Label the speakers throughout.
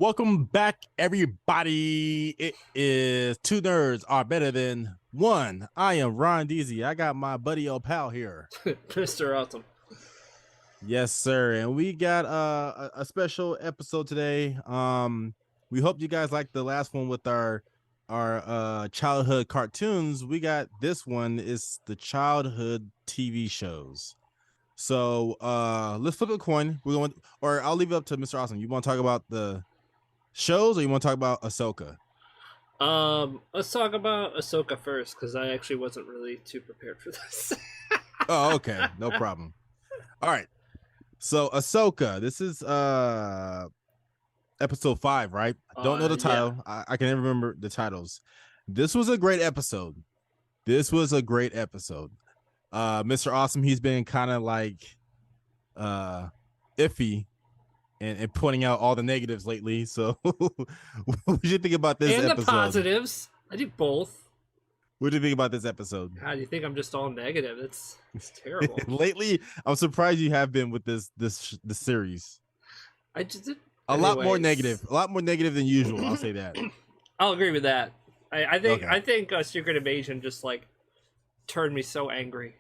Speaker 1: Welcome back, everybody. It is Two Nerds Are Better Than One. I am Ron Deasy. I got my buddy old pal here.
Speaker 2: Mr. Awesome.
Speaker 1: Yes, sir. And we got a special episode today. We hope you guys like the last one with our childhood cartoons. We got this one is the childhood TV shows. So let's flip a coin. We're going, or I'll leave it up to Mr. Awesome. You want to talk about the shows, or you want to talk about Ahsoka?
Speaker 2: Let's talk about Ahsoka first, because I actually wasn't really too prepared for this.
Speaker 1: Oh, okay, no problem. All right, so Ahsoka, this is episode 5, right? I don't know the title. Yeah. I can never remember the titles. This was a great episode. Mr. Awesome, he's been kind of like iffy and pointing out all the negatives lately. So what do you think about this
Speaker 2: and
Speaker 1: episode?
Speaker 2: The positives. I do both.
Speaker 1: What do you think about this episode?
Speaker 2: God, you think I'm just all negative? It's terrible.
Speaker 1: Lately, I'm surprised you have been with this series.
Speaker 2: I just did.
Speaker 1: A lot more negative than usual. I'll say that.
Speaker 2: I'll agree with that. I think Secret Invasion just like turned me so angry.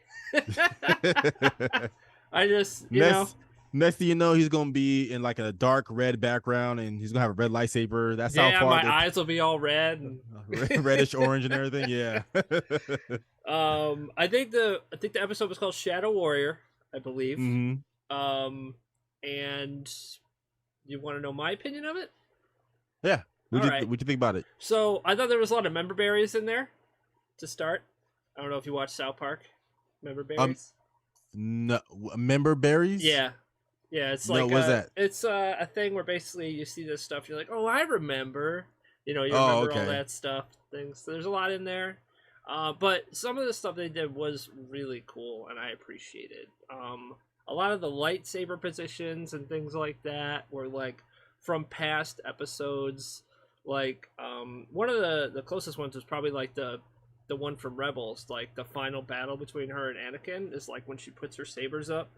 Speaker 2: I just
Speaker 1: Next thing you know, he's gonna be in like a dark red background, and he's gonna have a red lightsaber. That's how far
Speaker 2: my eyes will be all red, and
Speaker 1: reddish orange and everything. Yeah.
Speaker 2: I think the episode was called Shadow Warrior, I believe.
Speaker 1: Mm-hmm.
Speaker 2: And you want to know my opinion of it?
Speaker 1: Yeah. What'd you think about it?
Speaker 2: So I thought there was a lot of member berries in there. To start, I don't know if you watch South Park. Member berries.
Speaker 1: No, member berries.
Speaker 2: Yeah. It's like
Speaker 1: what's that?
Speaker 2: It's a thing where basically you see this stuff, you're like, oh, I remember. You remember all that stuff, things. So there's a lot in there, but some of the stuff they did was really cool, and I appreciated. A lot of the lightsaber positions and things like that were like from past episodes. Like one of the closest ones was probably like the one from Rebels, like the final battle between her and Anakin is like when she puts her sabers up,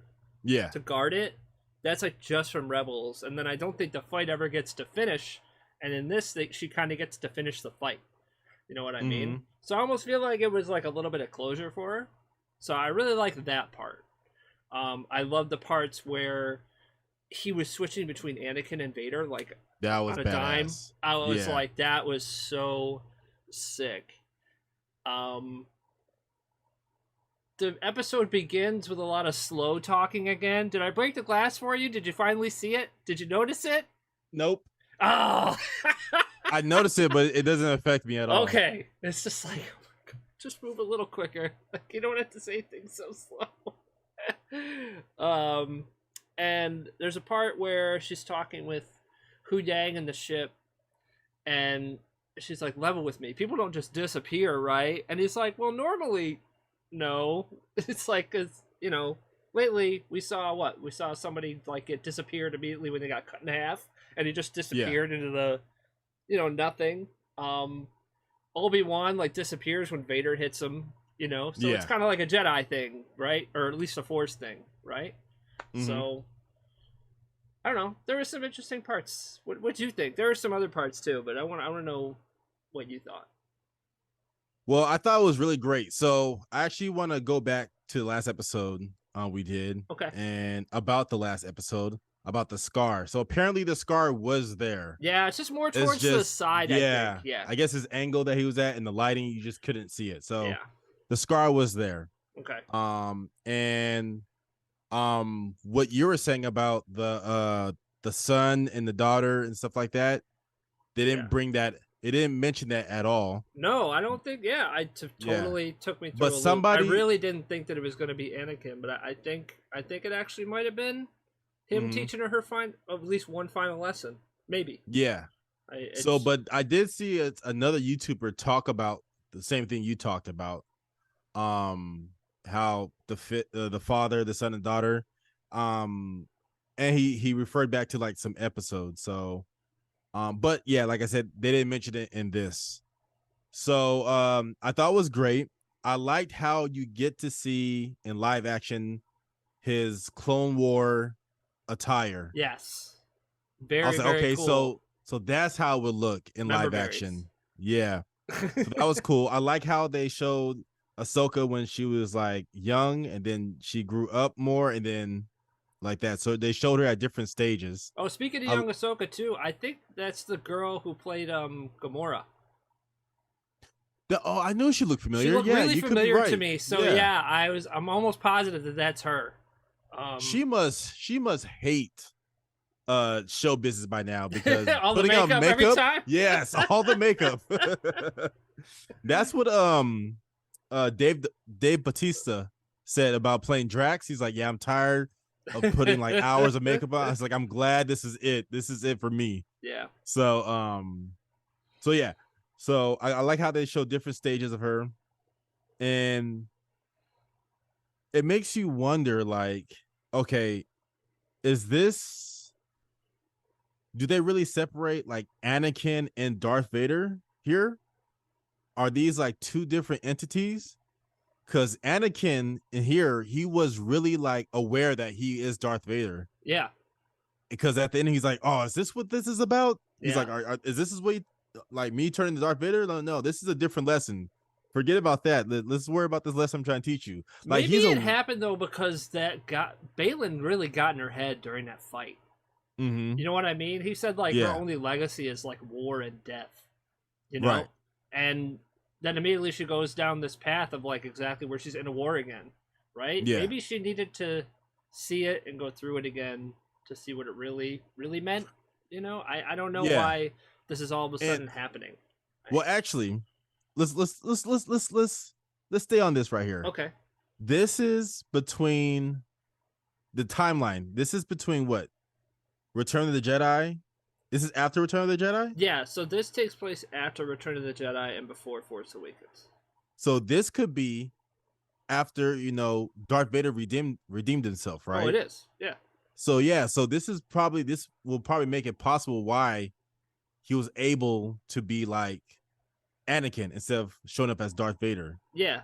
Speaker 2: to guard it. That's like just from Rebels, and then I don't think the fight ever gets to finish. And in this, she kind of gets to finish the fight. You know what I mean? So I almost feel like it was like a little bit of closure for her. So I really like that part. I love the parts where he was switching between Anakin and Vader, like
Speaker 1: that was
Speaker 2: on a dime. I was like, that was so sick. The episode begins with a lot of slow talking again. Did I break the glass for you? Did you finally see it? Did you notice it?
Speaker 1: Nope.
Speaker 2: Oh.
Speaker 1: I noticed it, but it doesn't affect me at all.
Speaker 2: Okay. It's just like, oh my God, just move a little quicker. Like, you don't have to say things so slow. And there's a part where she's talking with Hu Yang in the ship, and she's like, level with me. People don't just disappear, right? And he's like, well, normally, no. It's like, cause lately we saw somebody like get disappeared immediately when they got cut in half, and he just disappeared into the, nothing. Obi-Wan like disappears when Vader hits him, so it's kind of like a Jedi thing, right? Or at least a Force thing, right? Mm-hmm. So I don't know. There were some interesting parts. What do you think? There are some other parts too, but I want to know what you thought.
Speaker 1: Well, I thought it was really great. So I actually want to go back to the last episode we did.
Speaker 2: Okay.
Speaker 1: And about the last episode, about the scar. So apparently the scar was there.
Speaker 2: Yeah, it's just more towards the side, I think. Yeah.
Speaker 1: I guess his angle that he was at and the lighting, you just couldn't see it. So the scar was there.
Speaker 2: Okay.
Speaker 1: And what you were saying about the son and the daughter and stuff like that, they didn't bring that. It didn't mention that at all.
Speaker 2: No, I don't think. Yeah, totally took me through.
Speaker 1: But
Speaker 2: I really didn't think that it was going to be Anakin, but I think it actually might have been him teaching her at least one final lesson, maybe.
Speaker 1: Yeah. But I did see another YouTuber talk about the same thing you talked about. How the father, the son, and daughter, and he referred back to like some episodes. So. But yeah, like I said, they didn't mention it in this. So I thought it was great. I liked how you get to see in live action his Clone War attire.
Speaker 2: Yes. Very,
Speaker 1: I was like,
Speaker 2: very
Speaker 1: okay,
Speaker 2: cool.
Speaker 1: so So that's how it would look in
Speaker 2: Member
Speaker 1: live
Speaker 2: berries.
Speaker 1: action. Yeah. So that was cool. I like how they showed Ahsoka when she was like young, and then she grew up more, and then like that. So they showed her at different stages.
Speaker 2: Oh, speaking of
Speaker 1: I,
Speaker 2: young Ahsoka too, I think that's the girl who played Gamora.
Speaker 1: I knew she looked
Speaker 2: She
Speaker 1: familiar.
Speaker 2: looked
Speaker 1: Yeah,
Speaker 2: really
Speaker 1: you could be
Speaker 2: familiar to
Speaker 1: right.
Speaker 2: me. So
Speaker 1: Yeah,
Speaker 2: yeah, I'm almost positive that that's her.
Speaker 1: she must hate show business by now, because
Speaker 2: All the
Speaker 1: putting on
Speaker 2: makeup every
Speaker 1: makeup,
Speaker 2: time.
Speaker 1: yes, all the makeup. That's what Dave Batista said about playing Drax. He's like, yeah, I'm tired of putting like hours of makeup on. I was like, I'm glad this is it. This is it for me.
Speaker 2: Yeah.
Speaker 1: So yeah. So I like how they show different stages of her. And it makes you wonder, like, okay, is this, do they really separate like Anakin and Darth Vader here? Are these like two different entities? Because Anakin in here, he was really like aware that he is Darth Vader.
Speaker 2: Yeah.
Speaker 1: Because at the end, he's like, "Oh, is this what this is about?" He's
Speaker 2: Yeah.
Speaker 1: like, "Is this what like me turning to Darth Vader?" No, this is a different lesson. Forget about that. Let's worry about this lesson I'm trying to teach you. Like
Speaker 2: Maybe
Speaker 1: he's
Speaker 2: it
Speaker 1: a.
Speaker 2: happened though because that got Balin really got in her head during that fight.
Speaker 1: Mm-hmm.
Speaker 2: You know what I mean? He said like her
Speaker 1: Yeah.
Speaker 2: only legacy is like war and death. You know?
Speaker 1: Right.
Speaker 2: And then immediately she goes down this path of like exactly where she's in a war again. Right?
Speaker 1: Yeah.
Speaker 2: Maybe she needed to see it and go through it again to see what it really meant. You know? I don't know why this is all of a sudden happening.
Speaker 1: Well, actually, let's stay on this right here.
Speaker 2: Okay.
Speaker 1: This is between the timeline. This is between what? Return of the Jedi. This is after Return of the Jedi?
Speaker 2: Yeah, so this takes place after Return of the Jedi and before Force Awakens.
Speaker 1: So this could be after, Darth Vader redeemed himself, right?
Speaker 2: Oh, it is. Yeah.
Speaker 1: So yeah, so this will probably make it possible why he was able to be like Anakin instead of showing up as Darth Vader.
Speaker 2: Yeah.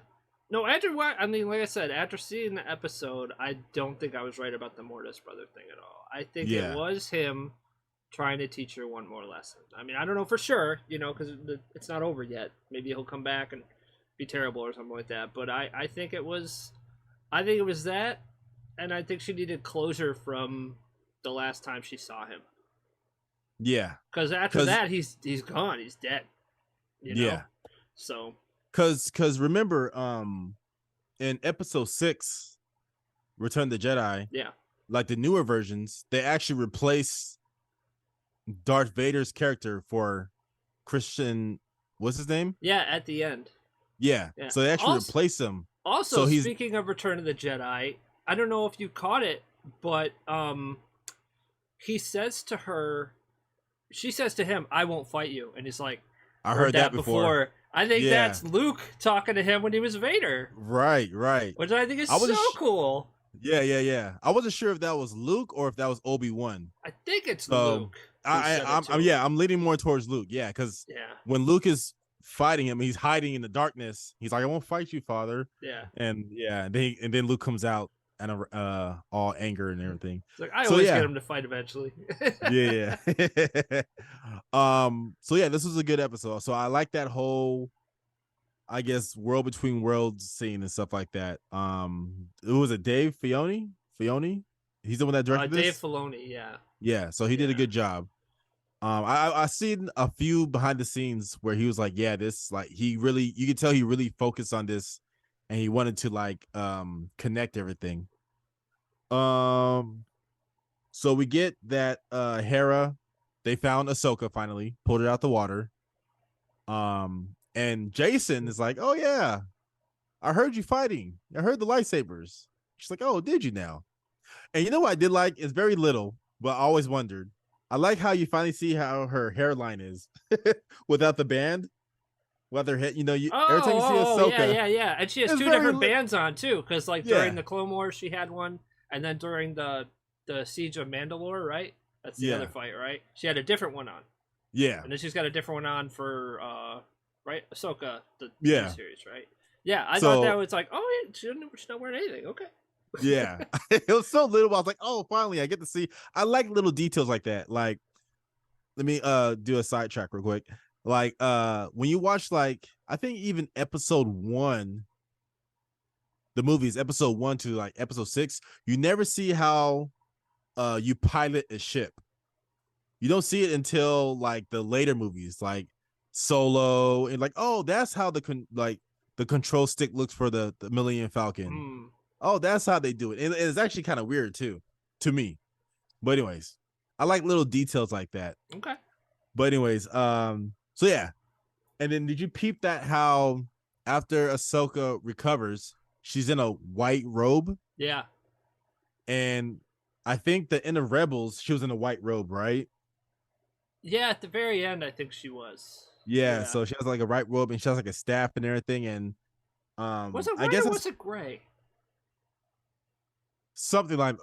Speaker 2: No, after what I mean, like I said, after seeing the episode, I don't think I was right about the Mortis brother thing at all. I think it was him trying to teach her one more lesson. I mean, I don't know for sure, because it's not over yet. Maybe he'll come back and be terrible or something like that. But I think it was that, and I think she needed closure from the last time she saw him.
Speaker 1: Yeah.
Speaker 2: Because after that, he's gone. He's dead.
Speaker 1: Yeah.
Speaker 2: So.
Speaker 1: Because remember, in episode 6, Return of the Jedi.
Speaker 2: Yeah.
Speaker 1: Like the newer versions, they actually replace Darth Vader's character for Christian. What's his name?
Speaker 2: Yeah, at the end.
Speaker 1: Yeah. So they actually replace him.
Speaker 2: Also, so speaking of Return of the Jedi, I don't know if you caught it, but he says to her, she says to him, "I won't fight you," and he's like,
Speaker 1: "I heard that before."
Speaker 2: I think that's Luke talking to him when he was Vader.
Speaker 1: Right.
Speaker 2: Which I think is so cool.
Speaker 1: Yeah. I wasn't sure if that was Luke or if that was Obi-Wan.
Speaker 2: I think it's Luke.
Speaker 1: I'm leaning more towards Luke. Yeah, because when Luke is fighting him, he's hiding in the darkness. He's like, "I won't fight you, Father."
Speaker 2: Yeah.
Speaker 1: And then Luke comes out and all anger and everything.
Speaker 2: It's like I always get him to fight eventually.
Speaker 1: Yeah. So yeah, this was a good episode. So I like that whole, I guess, world between worlds scene and stuff like that. It was a Dave Filoni. He's the one that directed this.
Speaker 2: Dave Filoni, yeah.
Speaker 1: Yeah, so he did a good job. I seen a few behind the scenes where he was like, yeah, this, like, you could tell he really focused on this and he wanted to like connect everything. So we get that Hera, they found Ahsoka finally, pulled her out the water. And Jason is like, "Oh yeah, I heard you fighting. I heard the lightsabers." She's like, "Oh, did you now?" And you know what I did like? It's very little, but I always wondered. I like how you finally see how her hairline is without the band. Whether every time you see Ahsoka,
Speaker 2: yeah, and she has two different bands on too, because like during the Clone Wars she had one, and then during the Siege of Mandalore, right? That's the other fight, right? She had a different one on.
Speaker 1: Yeah,
Speaker 2: and then she's got a different one on for right, Ahsoka, the series, right? Yeah, I thought that was like, oh, yeah, she's not wearing anything. Okay.
Speaker 1: Yeah, it was so little. I was like, oh, finally, I get to see. I like little details like that. Like let me do a sidetrack real quick. Like when you watch like I think even episode 1, the movies episode 1 to like episode 6, you never see how you pilot a ship. You don't see it until like the later movies, like Solo, and like, oh, that's how the control stick looks for the Millennium Falcon. Oh, that's how they do it. And it's actually kind of weird too, to me. But anyways, I like little details like that.
Speaker 2: Okay.
Speaker 1: But anyways, so yeah. And then did you peep that how after Ahsoka recovers, she's in a white robe?
Speaker 2: Yeah.
Speaker 1: And I think that in the Rebels, she was in a white robe, right?
Speaker 2: Yeah, at the very end, I think she was.
Speaker 1: Yeah, so she has like a white robe and she has like a staff and everything. And
Speaker 2: was it
Speaker 1: I
Speaker 2: white
Speaker 1: guess
Speaker 2: or was it gray?
Speaker 1: Something of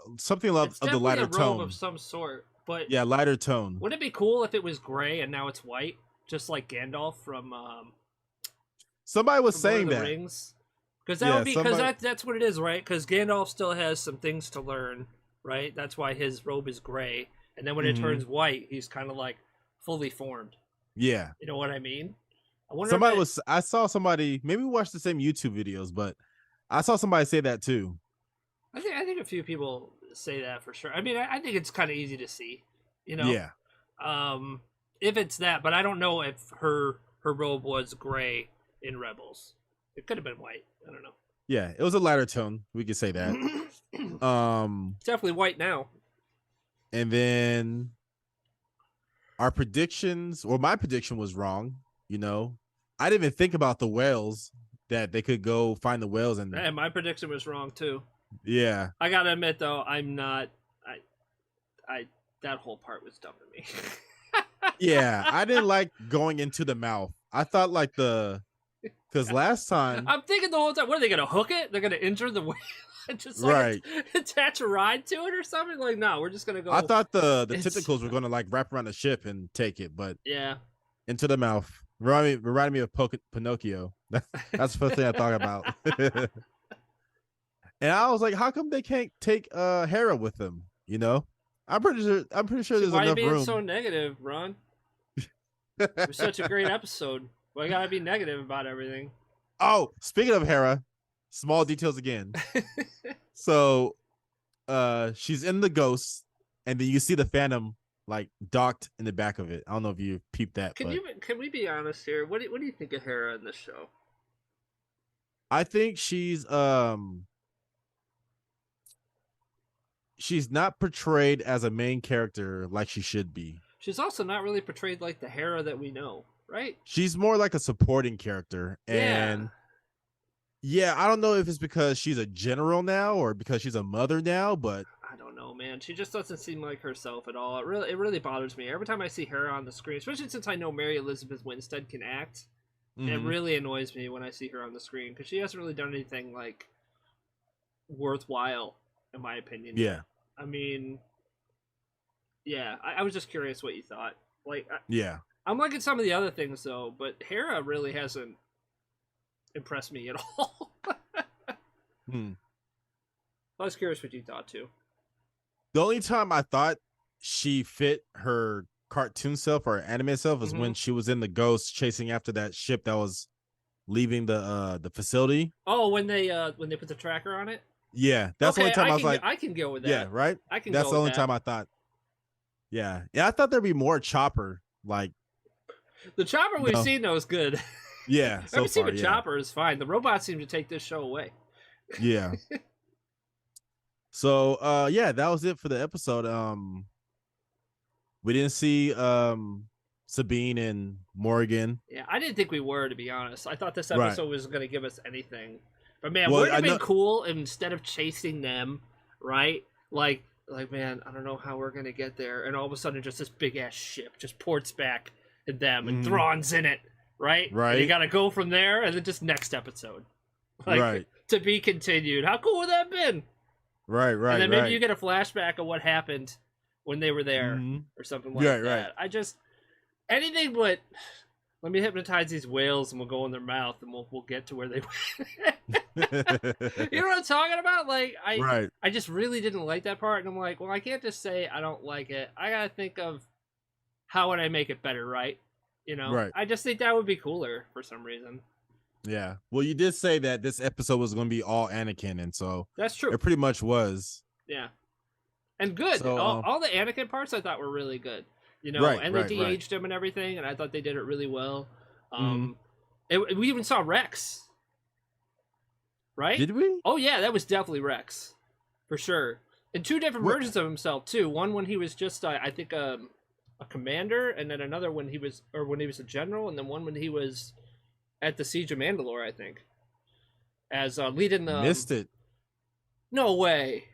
Speaker 1: the lighter
Speaker 2: a robe
Speaker 1: tone
Speaker 2: of some sort. But
Speaker 1: yeah, lighter tone.
Speaker 2: Wouldn't it be cool if it was gray and now it's white, just like Gandalf from?
Speaker 1: Somebody was saying
Speaker 2: Lord of
Speaker 1: that.
Speaker 2: the Rings. Because that would be because that's what it is, right? Because Gandalf still has some things to learn, right? That's why his robe is gray, and then when it turns white, he's kind of like fully formed.
Speaker 1: Yeah,
Speaker 2: you know what I mean. I wonder.
Speaker 1: I saw somebody. Maybe we watched the same YouTube videos, but I saw somebody say that too.
Speaker 2: I think a few people say that for sure. I mean, I think it's kind of easy to see, you know.
Speaker 1: Yeah.
Speaker 2: If it's that, but I don't know if her robe was gray in Rebels. It could have been white. I don't know.
Speaker 1: Yeah, it was a lighter tone. We could say that.
Speaker 2: It's definitely white now.
Speaker 1: And then our predictions, or my prediction was wrong. You know, I didn't even think about the whales, that they could go find the whales. And
Speaker 2: my prediction was wrong too.
Speaker 1: Yeah.
Speaker 2: I gotta admit though, I'm not. I that whole part was dumb to me.
Speaker 1: Yeah, I didn't like going into the mouth. I thought like because last time
Speaker 2: I'm thinking the whole time, what are they gonna hook it? They're gonna injure the whale and just like attach a ride to it or something? Like, no, we're just gonna go.
Speaker 1: I thought the tentacles were gonna like wrap around the ship and take it, but
Speaker 2: yeah,
Speaker 1: into the mouth. Reminded me of Pinocchio. That's the first thing I thought about. And I was like, how come they can't take Hera with them? You know, I'm pretty sure there's enough room. Why are you being
Speaker 2: so negative, Ron? It was such a great episode. Well, I gotta be negative about everything.
Speaker 1: Oh, speaking of Hera, small details again. So, she's in the Ghost, and then you see the Phantom like docked in the back of it. I don't know if you peeped that.
Speaker 2: Can we be honest here? What do you think of Hera in this show?
Speaker 1: I think she's not portrayed as a main character like she should be.
Speaker 2: She's also not really portrayed like the Hera that we know, right?
Speaker 1: She's more like a supporting character. And yeah, I don't know if it's because she's a general now or because she's a mother now, but
Speaker 2: I don't know, man. She just doesn't seem like herself at all. It really bothers me. Every time I see Hera on the screen, especially since I know Mary Elizabeth Winstead can act, it really annoys me when I see her on the screen because she hasn't really done anything like worthwhile, in my opinion.
Speaker 1: Yeah.
Speaker 2: I mean, yeah, I was just curious what you thought. Like, I'm liking some of the other things though, but Hera really hasn't impressed me at all. I was curious what you thought too.
Speaker 1: The only time I thought she fit her cartoon self or anime self was when she was in the Ghost chasing after that ship that was leaving the facility.
Speaker 2: Oh, when they put the tracker on it.
Speaker 1: Yeah, that's the only time I was like,
Speaker 2: I can go with that.
Speaker 1: Yeah, right. That's the only time I thought. Yeah, I thought there'd be more Chopper. Like
Speaker 2: the Chopper we've seen though is good.
Speaker 1: Yeah, so
Speaker 2: Every single Chopper is fine. The robots seem to take this show away.
Speaker 1: Yeah. So that was it for the episode. We didn't see Sabine and Morgan.
Speaker 2: Yeah, I didn't think we were, to be honest. I thought this episode was going to give us anything. But man, wouldn't it have been cool instead of chasing them, right? Like man, I don't know how we're going to get there. And all of a sudden just this big ass ship just ports back at them and Thrawn's in it, right?
Speaker 1: Right.
Speaker 2: And you got to go from there and then just next episode. Like, to be continued. How cool would that have been?
Speaker 1: Right.
Speaker 2: And then maybe you get a flashback of what happened when they were there or something like that. Right. I just, anything but, let me hypnotize these whales and we'll go in their mouth and we'll get to where they went. You know what I'm talking about? Like, I just really didn't like that part. And I'm like, well, I can't just say I don't like it. I got to think of how would I make it better, right? You know,
Speaker 1: Right.
Speaker 2: I just think that would be cooler for some reason.
Speaker 1: Yeah. Well, you did say that this episode was going to be all Anakin, and so
Speaker 2: that's true.
Speaker 1: It pretty much was.
Speaker 2: Yeah. And good.
Speaker 1: So,
Speaker 2: all the Anakin parts I thought were really good. You know,
Speaker 1: right,
Speaker 2: and
Speaker 1: right,
Speaker 2: they de-aged him and everything, and I thought they did it really well. We even saw Rex. Right?
Speaker 1: Did we?
Speaker 2: Oh yeah, that was definitely Rex, for sure. And two different versions of himself too. One when he was just, I think, a commander, and then another when he was a general, and then one when he was at the Siege of Mandalore, I think, as leading the.
Speaker 1: Missed it.
Speaker 2: No way.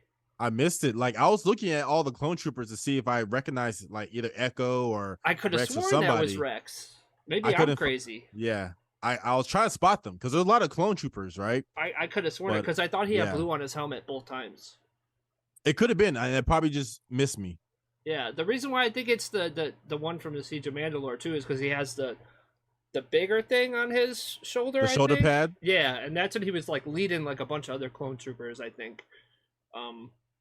Speaker 1: I missed it. Like, I was looking at all the clone troopers to see if I recognized like either Echo or
Speaker 2: I could have
Speaker 1: Rex
Speaker 2: sworn that was Rex. Maybe I'm crazy.
Speaker 1: Yeah. I was trying to spot them because there's a lot of clone troopers, right?
Speaker 2: I could have sworn it because I thought he had blue on his helmet both times.
Speaker 1: It could have been. And it probably just missed me.
Speaker 2: Yeah, the reason why I think it's the one from the Siege of Mandalore too is because he has the bigger thing on his shoulder.
Speaker 1: The shoulder pad.
Speaker 2: Yeah, and that's when he was like leading like a bunch of other clone troopers, I think.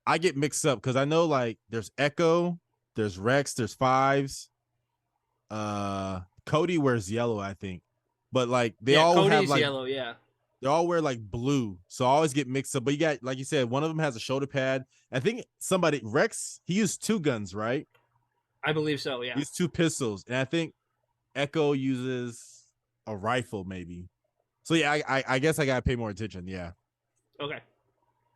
Speaker 1: I get mixed up because I know like there's Echo, there's Rex, there's Fives. Cody wears yellow, I think, but like they all
Speaker 2: Cody's
Speaker 1: have like
Speaker 2: yellow. Yeah,
Speaker 1: they all wear like blue, so I always get mixed up. But you got, like you said, one of them has a shoulder pad. I think Rex, he used 2 guns, right?
Speaker 2: I believe so. Yeah,
Speaker 1: he used 2 pistols, and I think Echo uses a rifle, maybe. So yeah, I guess I gotta pay more attention. Yeah.
Speaker 2: Okay.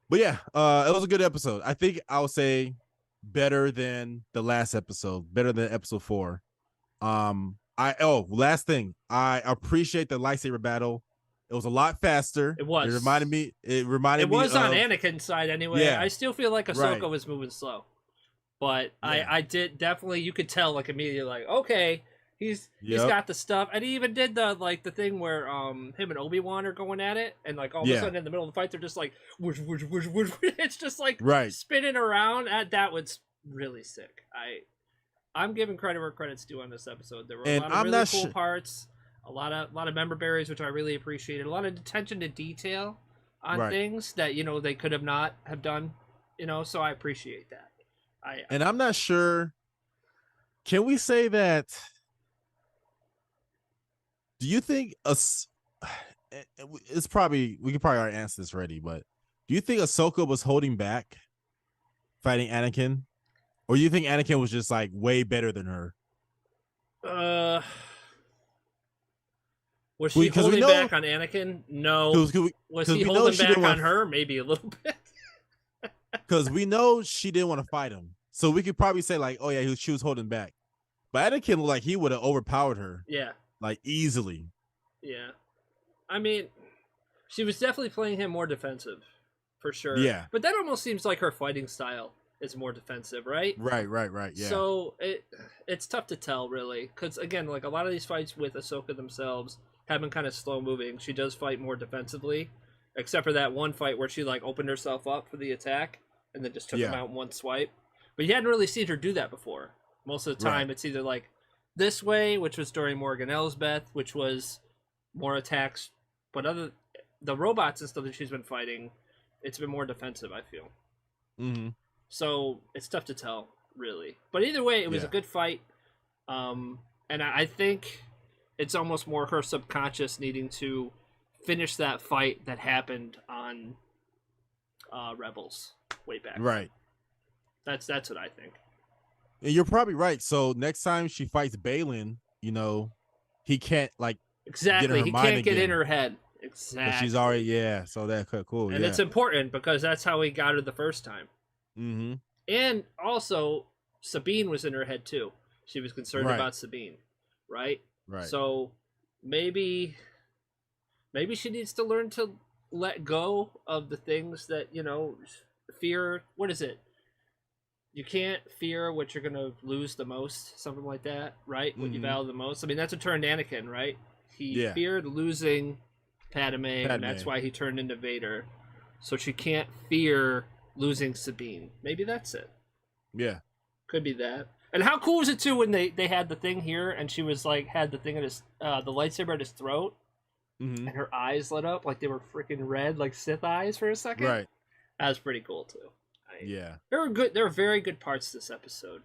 Speaker 1: But yeah, it was a good episode. I think I'll say better than the last episode, better than episode 4. Last thing, I appreciate the lightsaber battle. It was a lot faster.
Speaker 2: It was.
Speaker 1: It reminded me. It was
Speaker 2: on Anakin's side anyway. Yeah. I still feel like Ahsoka was moving slow, but yeah. I did definitely. You could tell like immediately, like okay, he's got the stuff, and he even did the thing where him and Obi-Wan are going at it, and like all of a sudden in the middle of the fight they're just like whoosh, whoosh, whoosh, whoosh. It's just like spinning around. That was really sick. I'm giving credit where credit's due on this episode. There were a lot of really cool parts, a lot of member berries, which I really appreciated. A lot of attention to detail on things that they could have not have done. So I appreciate that.
Speaker 1: And I'm not sure. Can we say that? Do you think it's probably, we could probably already answer this already, but do you think Ahsoka was holding back fighting Anakin? Or you think Anakin was just like way better than her?
Speaker 2: Was she holding back on Anakin? No. Was he holding back on her? Maybe a little bit.
Speaker 1: Because we know she didn't want to fight him. So we could probably say like, oh yeah, she was holding back. But Anakin, like, he would have overpowered her.
Speaker 2: Yeah.
Speaker 1: Like, easily.
Speaker 2: Yeah. I mean, she was definitely playing him more defensive. For sure.
Speaker 1: Yeah.
Speaker 2: But that almost seems like her fighting style is more defensive, right?
Speaker 1: Right, yeah.
Speaker 2: So it's tough to tell, really. Because, again, like, a lot of these fights with Ahsoka themselves have been kind of slow-moving. She does fight more defensively. Except for that one fight where she, like, opened herself up for the attack and then just took him out in one swipe. But you hadn't really seen her do that before. Most of the time, it's either, like, this way, which was during Morgan Elsbeth, which was more attacks. But the robots and stuff that she's been fighting, it's been more defensive, I feel.
Speaker 1: Mm-hmm.
Speaker 2: So it's tough to tell, really. But either way, it was a good fight. And I think it's almost more her subconscious needing to finish that fight that happened on Rebels way back.
Speaker 1: Right.
Speaker 2: That's what I think.
Speaker 1: And you're probably right. So next time she fights Balin, he can't like
Speaker 2: exactly. He can't get in her head. Exactly.
Speaker 1: She's already So that's cool.
Speaker 2: And it's important because that's how he got her the first time.
Speaker 1: Mm-hmm.
Speaker 2: And also, Sabine was in her head too. She was concerned about Sabine, right?
Speaker 1: Right.
Speaker 2: So maybe she needs to learn to let go of the things that fear. What is it? You can't fear what you're gonna lose the most, something like that, right? What you value the most. I mean, that's what turned Anakin, right? He feared losing Padme, and that's why he turned into Vader. So she can't fear losing Sabine. Maybe that's it.
Speaker 1: Yeah.
Speaker 2: Could be that. And how cool was it too when they had the thing here and she was like had the thing at his the lightsaber at his throat, and her eyes lit up like they were freaking red, like Sith eyes for a second.
Speaker 1: Right.
Speaker 2: That was pretty cool too.
Speaker 1: Yeah.
Speaker 2: There were very good parts to this episode.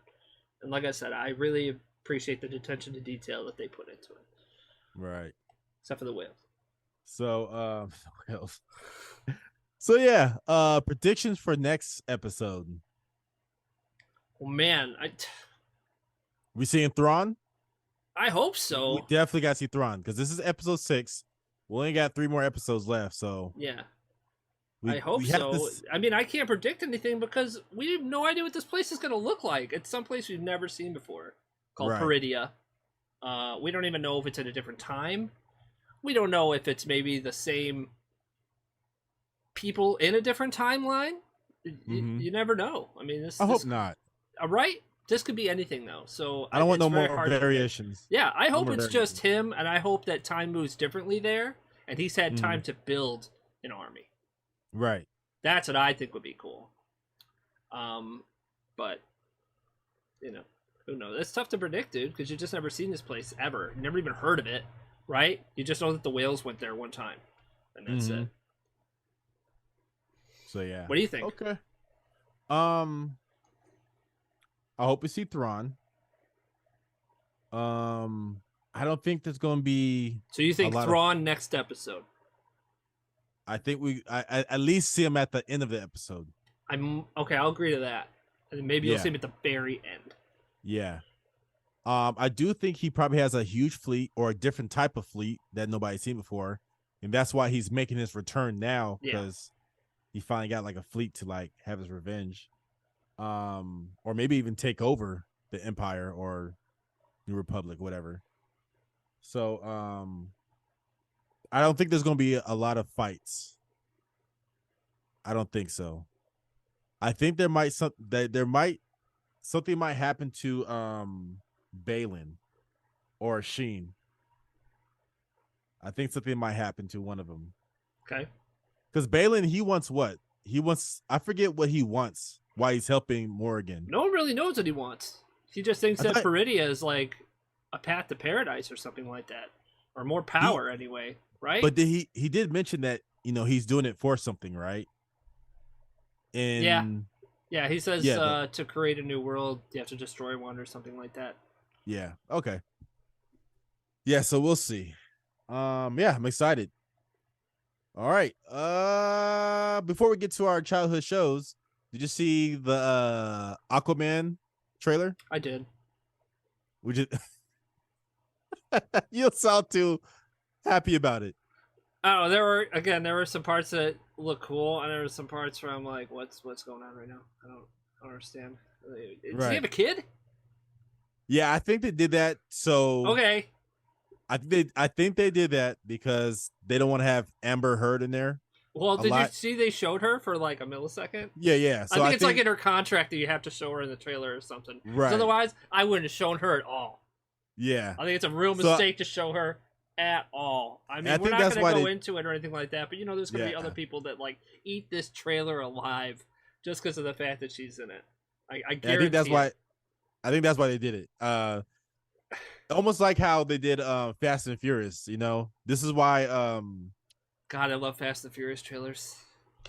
Speaker 2: And like I said, I really appreciate the attention to detail that they put into it.
Speaker 1: Right.
Speaker 2: Except for the whales.
Speaker 1: So, whales. So yeah, predictions for next episode.
Speaker 2: Well, man,
Speaker 1: We seeing Thrawn?
Speaker 2: I hope
Speaker 1: We
Speaker 2: so.
Speaker 1: definitely got to see Thrawn because this is episode 6. We only got 3 more episodes left, so
Speaker 2: yeah.
Speaker 1: I
Speaker 2: hope so. I mean, I can't predict anything because we have no idea what this place is going to look like. It's someplace we've never seen before, called Peridia. We don't even know if it's at a different time. We don't know if it's maybe the same people in a different timeline. You never know. I mean,
Speaker 1: I hope not.
Speaker 2: Right? This could be anything, though. So
Speaker 1: I don't want no more variations.
Speaker 2: Yeah, I hope it's just him, and I hope that time moves differently there, and he's had time to build an army.
Speaker 1: Right.
Speaker 2: That's what I think would be cool. But who knows? It's tough to predict, dude, because you've just never seen this place ever. Never even heard of it, right? You just know that the whales went there one time, and that's it.
Speaker 1: So yeah.
Speaker 2: What do you think?
Speaker 1: Okay. I hope we see Thrawn. I don't think there's going to be.
Speaker 2: So you think Thrawn next episode?
Speaker 1: I think I at least see him at the end of the episode.
Speaker 2: Okay. I'll agree to that, and maybe you'll see him at the very end.
Speaker 1: Yeah. I do think he probably has a huge fleet or a different type of fleet that nobody's seen before, and that's why he's making his return now because he finally got like a fleet to like have his revenge, or maybe even take over the Empire or New Republic, whatever. So, I don't think there's going to be a lot of fights. I don't think so. I think something might happen to Balin or Sheen. I think something might happen to one of them.
Speaker 2: Okay.
Speaker 1: Because Balin, he wants what? I forget what he wants. Why he's helping Morrigan.
Speaker 2: No one really knows what he wants. He just thinks that Peridia is like a path to paradise or something like that, or more power anyway. Right?
Speaker 1: But he did mention that he's doing it for something, right? And
Speaker 2: yeah, he says to create a new world, you have to destroy one or something like that.
Speaker 1: Yeah. Okay. Yeah. So we'll see. Yeah, I'm excited. All right. Before we get to our childhood shows, did you see the Aquaman trailer?
Speaker 2: I did.
Speaker 1: We just you sound too happy about it.
Speaker 2: Oh, there were some parts that look cool, and there were some parts where I'm like, what's going on right now? I don't understand. Does he have a kid?
Speaker 1: Yeah, I think they did that. So
Speaker 2: okay,
Speaker 1: I think they did that because they don't want to have Amber Heard in there.
Speaker 2: Well, did you see they showed her for like a millisecond?
Speaker 1: Yeah.
Speaker 2: So I think it's like in her contract that you have to show her in the trailer or something.
Speaker 1: Right.
Speaker 2: Otherwise, I wouldn't have shown her at all.
Speaker 1: Yeah.
Speaker 2: I think it's a real mistake to show her at all. I mean, we're not going to go into it or anything like that, but there's going to be other people that like eat this trailer alive just because of the fact that she's in it. I guarantee.
Speaker 1: I think that's why they did it. Almost like how they did Fast and Furious. This is why.
Speaker 2: God, I love Fast and Furious trailers.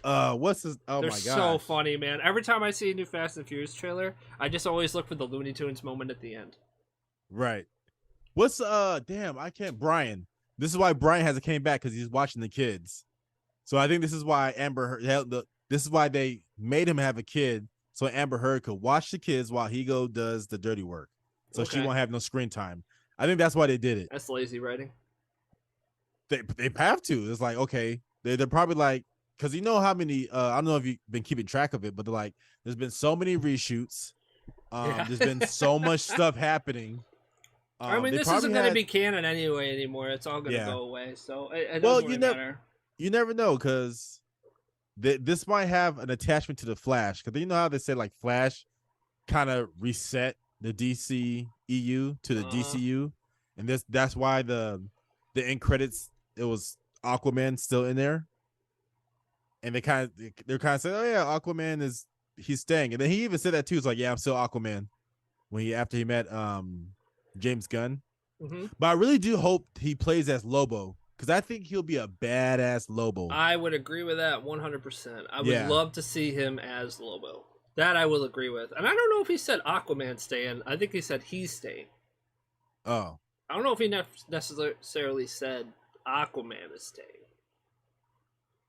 Speaker 1: What's this? Oh my god,
Speaker 2: they're so funny, man. Every time I see a new Fast and Furious trailer, I just always look for the Looney Tunes moment at the end.
Speaker 1: Right. What's damn, I can't Brian. This is why Brian hasn't came back because he's watching the kids. So I think this is why this is why they made him have a kid so Amber Heard could watch the kids while he does the dirty work. So she won't have no screen time. I think that's why they did it.
Speaker 2: That's lazy writing.
Speaker 1: They have to. It's like, okay, they're probably like, because how many I don't know if you've been keeping track of it, but they're like, there's been so many reshoots. There's been so much stuff happening.
Speaker 2: I mean, this isn't going to be canon anyway anymore. It's all going to go away. So it doesn't really matter.
Speaker 1: You never know, because this might have an attachment to the Flash. Because you know how they say like Flash kind of reset the DC EU to the DCU, and that's why the end credits it was Aquaman still in there, and they're kind of saying, oh yeah, Aquaman he's staying, and then he even said that too. It's like, yeah, I'm still Aquaman after he met James Gunn. But I really do hope he plays as Lobo, because I think he'll be a badass Lobo.
Speaker 2: I would agree with that 100%. I would love to see him as Lobo. That I will agree with. And I don't know if he said Aquaman staying. I think he said he's staying.
Speaker 1: Oh,
Speaker 2: I don't know if he necessarily said Aquaman is staying.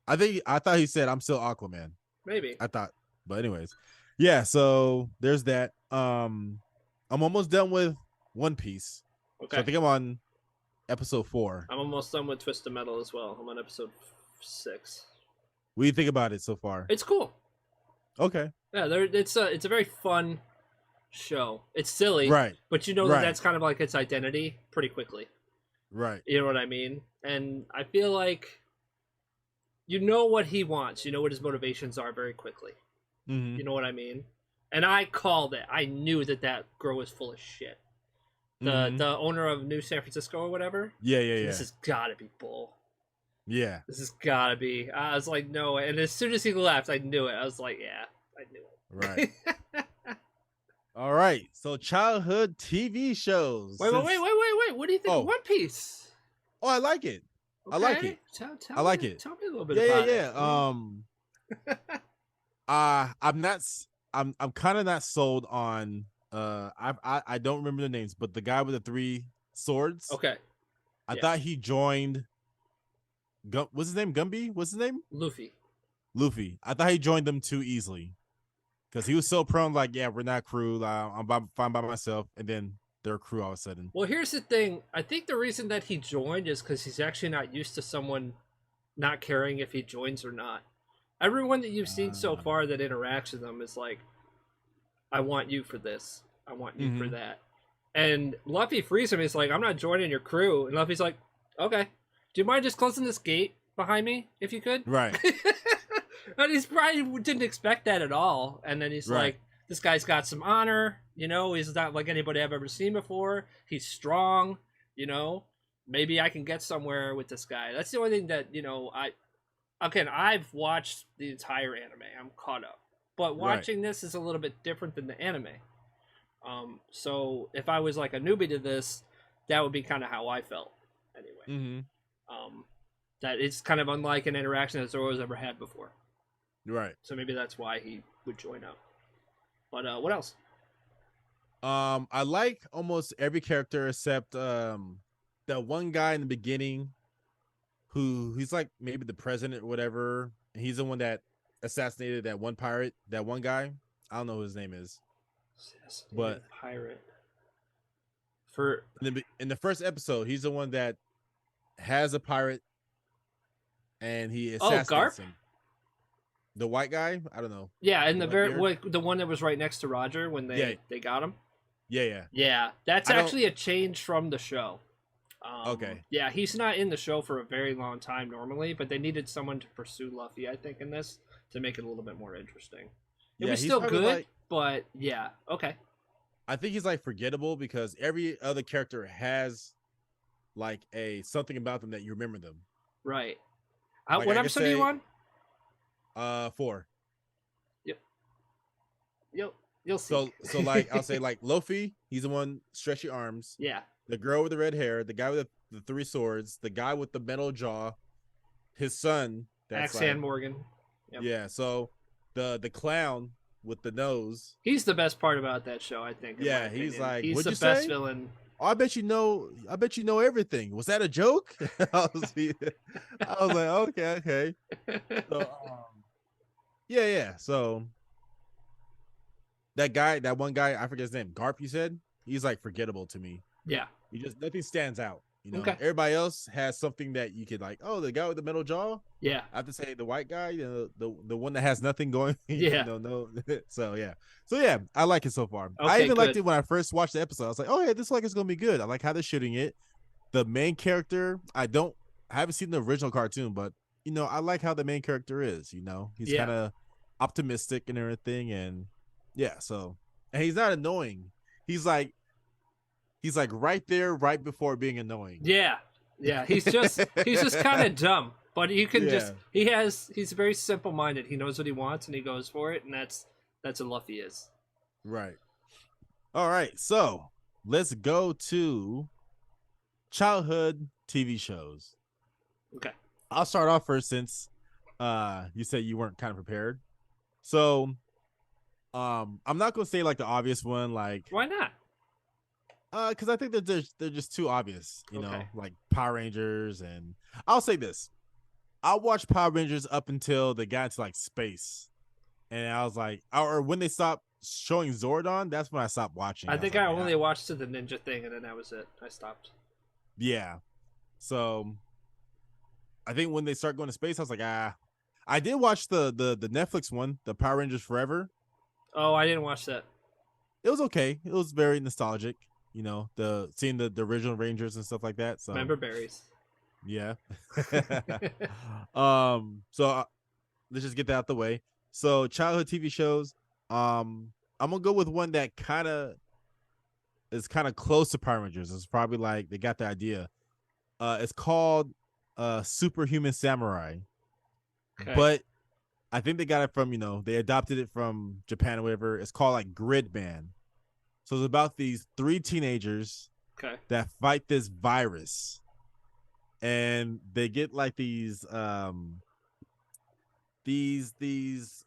Speaker 1: I thought he said I'm still Aquaman.
Speaker 2: Maybe.
Speaker 1: I thought, but anyways, yeah. So there's that. I'm almost done with One Piece.
Speaker 2: Okay.
Speaker 1: So I think I'm on episode 4.
Speaker 2: I'm almost done with Twisted Metal as well. I'm on episode 6.
Speaker 1: What do you think about it so far?
Speaker 2: It's cool.
Speaker 1: Okay.
Speaker 2: Yeah, it's a very fun show. It's silly,
Speaker 1: Right.
Speaker 2: but you know that that's kind of like its identity pretty quickly.
Speaker 1: Right.
Speaker 2: You know what I mean? And I feel like you know what he wants. You know what his motivations are very quickly.
Speaker 1: Mm-hmm.
Speaker 2: You know what I mean? And I called it. I knew that girl was full of shit. The owner of New San Francisco or whatever.
Speaker 1: Yeah.
Speaker 2: This has got to be bull.
Speaker 1: Yeah.
Speaker 2: This has got to be. I was like, no. And as soon as he left, I knew it. I was like, yeah, I knew it.
Speaker 1: Right. All right. So childhood TV shows.
Speaker 2: Wait. What do you think of One Piece?
Speaker 1: Oh, I like it.
Speaker 2: Okay.
Speaker 1: I like it. I like it.
Speaker 2: Tell me a little bit about it.
Speaker 1: I'm kind of not sold on I don't remember the names, but the guy with the 3 swords.
Speaker 2: Okay.
Speaker 1: I thought he joined what's his name? Gumby? What's his name? Luffy. I thought he joined them too easily. Because he was so prone, like, yeah, we're not crew. I'm fine by myself. And then they're crew all of a sudden.
Speaker 2: Well, here's the thing. I think the reason that he joined is because he's actually not used to someone not caring if he joins or not. Everyone that you've seen so far that interacts with him is like, I want you for this. I want you for that. And Luffy frees him. He's like, I'm not joining your crew. And Luffy's like, okay. Do you mind just closing this gate behind me if you could?
Speaker 1: Right.
Speaker 2: And he's probably didn't expect that at all. And then he's like, this guy's got some honor. You know, he's not like anybody I've ever seen before. He's strong. You know, maybe I can get somewhere with this guy. That's the only thing that, you know, I've watched the entire anime. I'm caught up. But watching this is a little bit different than the anime. So if I was like a newbie to this, that would be kind of how I felt anyway. That it's kind of unlike an interaction that Zoro's ever had before.
Speaker 1: Right.
Speaker 2: So maybe that's why he would join up. But what else?
Speaker 1: I like almost every character except that one guy in the beginning he's like maybe the president or whatever. He's the one that assassinated that one pirate, that one guy. I don't know what his name is. But
Speaker 2: pirate.
Speaker 1: In the first episode, he's the one that has a pirate and he assassinates him. The white guy? I don't know.
Speaker 2: Yeah, and the one that was right next to Roger when they got him. Yeah. That's actually a change from the show.
Speaker 1: Okay.
Speaker 2: Yeah, he's not in the show for a very long time normally, but they needed someone to pursue Luffy, I think, in this to make it a little bit more interesting. It was still good, but yeah, okay.
Speaker 1: I think he's like forgettable because every other character has like something about them that you remember them.
Speaker 2: Right. What episode are you on?
Speaker 1: 4.
Speaker 2: Yep. You'll see.
Speaker 1: So like I'll say like Luffy, he's the one stretchy arms.
Speaker 2: Yeah.
Speaker 1: The girl with the red hair, the guy with the 3 swords, the guy with the metal jaw, his son.
Speaker 2: That's Axan Morgan.
Speaker 1: Yep. Yeah. So the clown with the nose.
Speaker 2: He's the best part about that show, I think.
Speaker 1: Yeah, he's like,
Speaker 2: he's the best villain.
Speaker 1: Oh, I bet you know everything. Was that a joke? I was like, okay. So, yeah. So that one guy, I forget his name, Garp, you said? He's like forgettable to me.
Speaker 2: Yeah.
Speaker 1: Nothing stands out. You know,
Speaker 2: okay.
Speaker 1: Everybody else has something that you could like. Oh, the guy with the metal jaw.
Speaker 2: Yeah,
Speaker 1: I have to say the white guy, the one that has nothing going.
Speaker 2: Yeah,
Speaker 1: no. So yeah, I like it so far.
Speaker 2: Okay,
Speaker 1: I even liked it when I first watched the episode. I was like, oh yeah, this like it's gonna be good. I like how they're shooting it. The main character, I haven't seen the original cartoon, but you know, I like how the main character is. You know, he's kind of optimistic and everything, and yeah. So, and he's not annoying. He's like right there, right before being annoying.
Speaker 2: Yeah. He's just kind of dumb, but you can he's very simple minded. He knows what he wants and he goes for it, and that's what Luffy is.
Speaker 1: Right. All right. So let's go to childhood TV shows.
Speaker 2: Okay.
Speaker 1: I'll start off first since you said you weren't kind of prepared. So I'm not gonna say like the obvious one, like
Speaker 2: why not?
Speaker 1: Because I think that they're just too obvious,
Speaker 2: Okay.
Speaker 1: like Power Rangers, and I'll say this: I watched Power Rangers up until they got into like space, and I was like, or when they stopped showing Zordon, that's when I stopped watching.
Speaker 2: I
Speaker 1: I was
Speaker 2: think
Speaker 1: like,
Speaker 2: I
Speaker 1: yeah,
Speaker 2: only watched to the ninja thing, and then that was it. I stopped.
Speaker 1: yeah. So I think when they start going to space, I was like, ah. I did watch the Netflix one, the Power Rangers Forever.
Speaker 2: Oh, I didn't watch that.
Speaker 1: It was okay. It was very nostalgic, the seeing the original Rangers and stuff like that. So
Speaker 2: Member berries.
Speaker 1: yeah. So let's just get that out the way. So childhood TV shows. I'm gonna go with one that is kind of close to Power Rangers. It's probably like they got the idea. It's called Superhuman Samurai,
Speaker 2: Okay.
Speaker 1: but I think they got it from they adopted it from Japan or whatever. It's called like Gridman. So it's about these three teenagers
Speaker 2: Okay.
Speaker 1: that fight this virus, and they get like these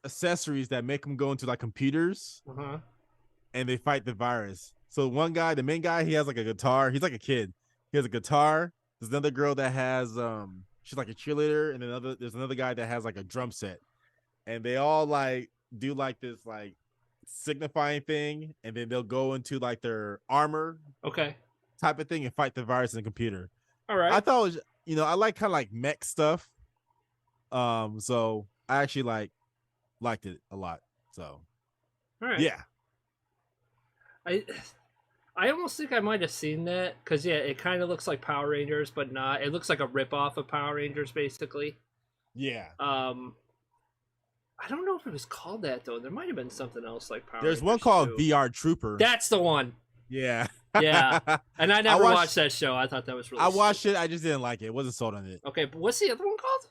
Speaker 1: accessories that make them go into like computers, and they fight the virus. So one guy, the main guy, he has like a guitar. He's like a kid. He has a guitar. There's another girl that has she's like a cheerleader, and there's another guy that has like a drum set, and they all like do like this like signifying thing, and then they'll go into like their armor type of thing and fight the virus in the computer.
Speaker 2: All right.
Speaker 1: I thought it was, I like kind of like mech stuff. So I actually liked it a lot. So
Speaker 2: all right.
Speaker 1: yeah.
Speaker 2: I almost think I might have seen that because it kind of looks like Power Rangers, but not. It looks like a ripoff of Power Rangers, basically.
Speaker 1: Yeah.
Speaker 2: I don't know if it was called that though. There might have been something else like Power
Speaker 1: There's
Speaker 2: Rangers
Speaker 1: one called
Speaker 2: too.
Speaker 1: VR Trooper.
Speaker 2: That's the one.
Speaker 1: Yeah.
Speaker 2: Yeah. And I never watched that show. I thought that was really
Speaker 1: I watched it. I just didn't like it. It wasn't sold on it.
Speaker 2: Okay, but what's the other one called?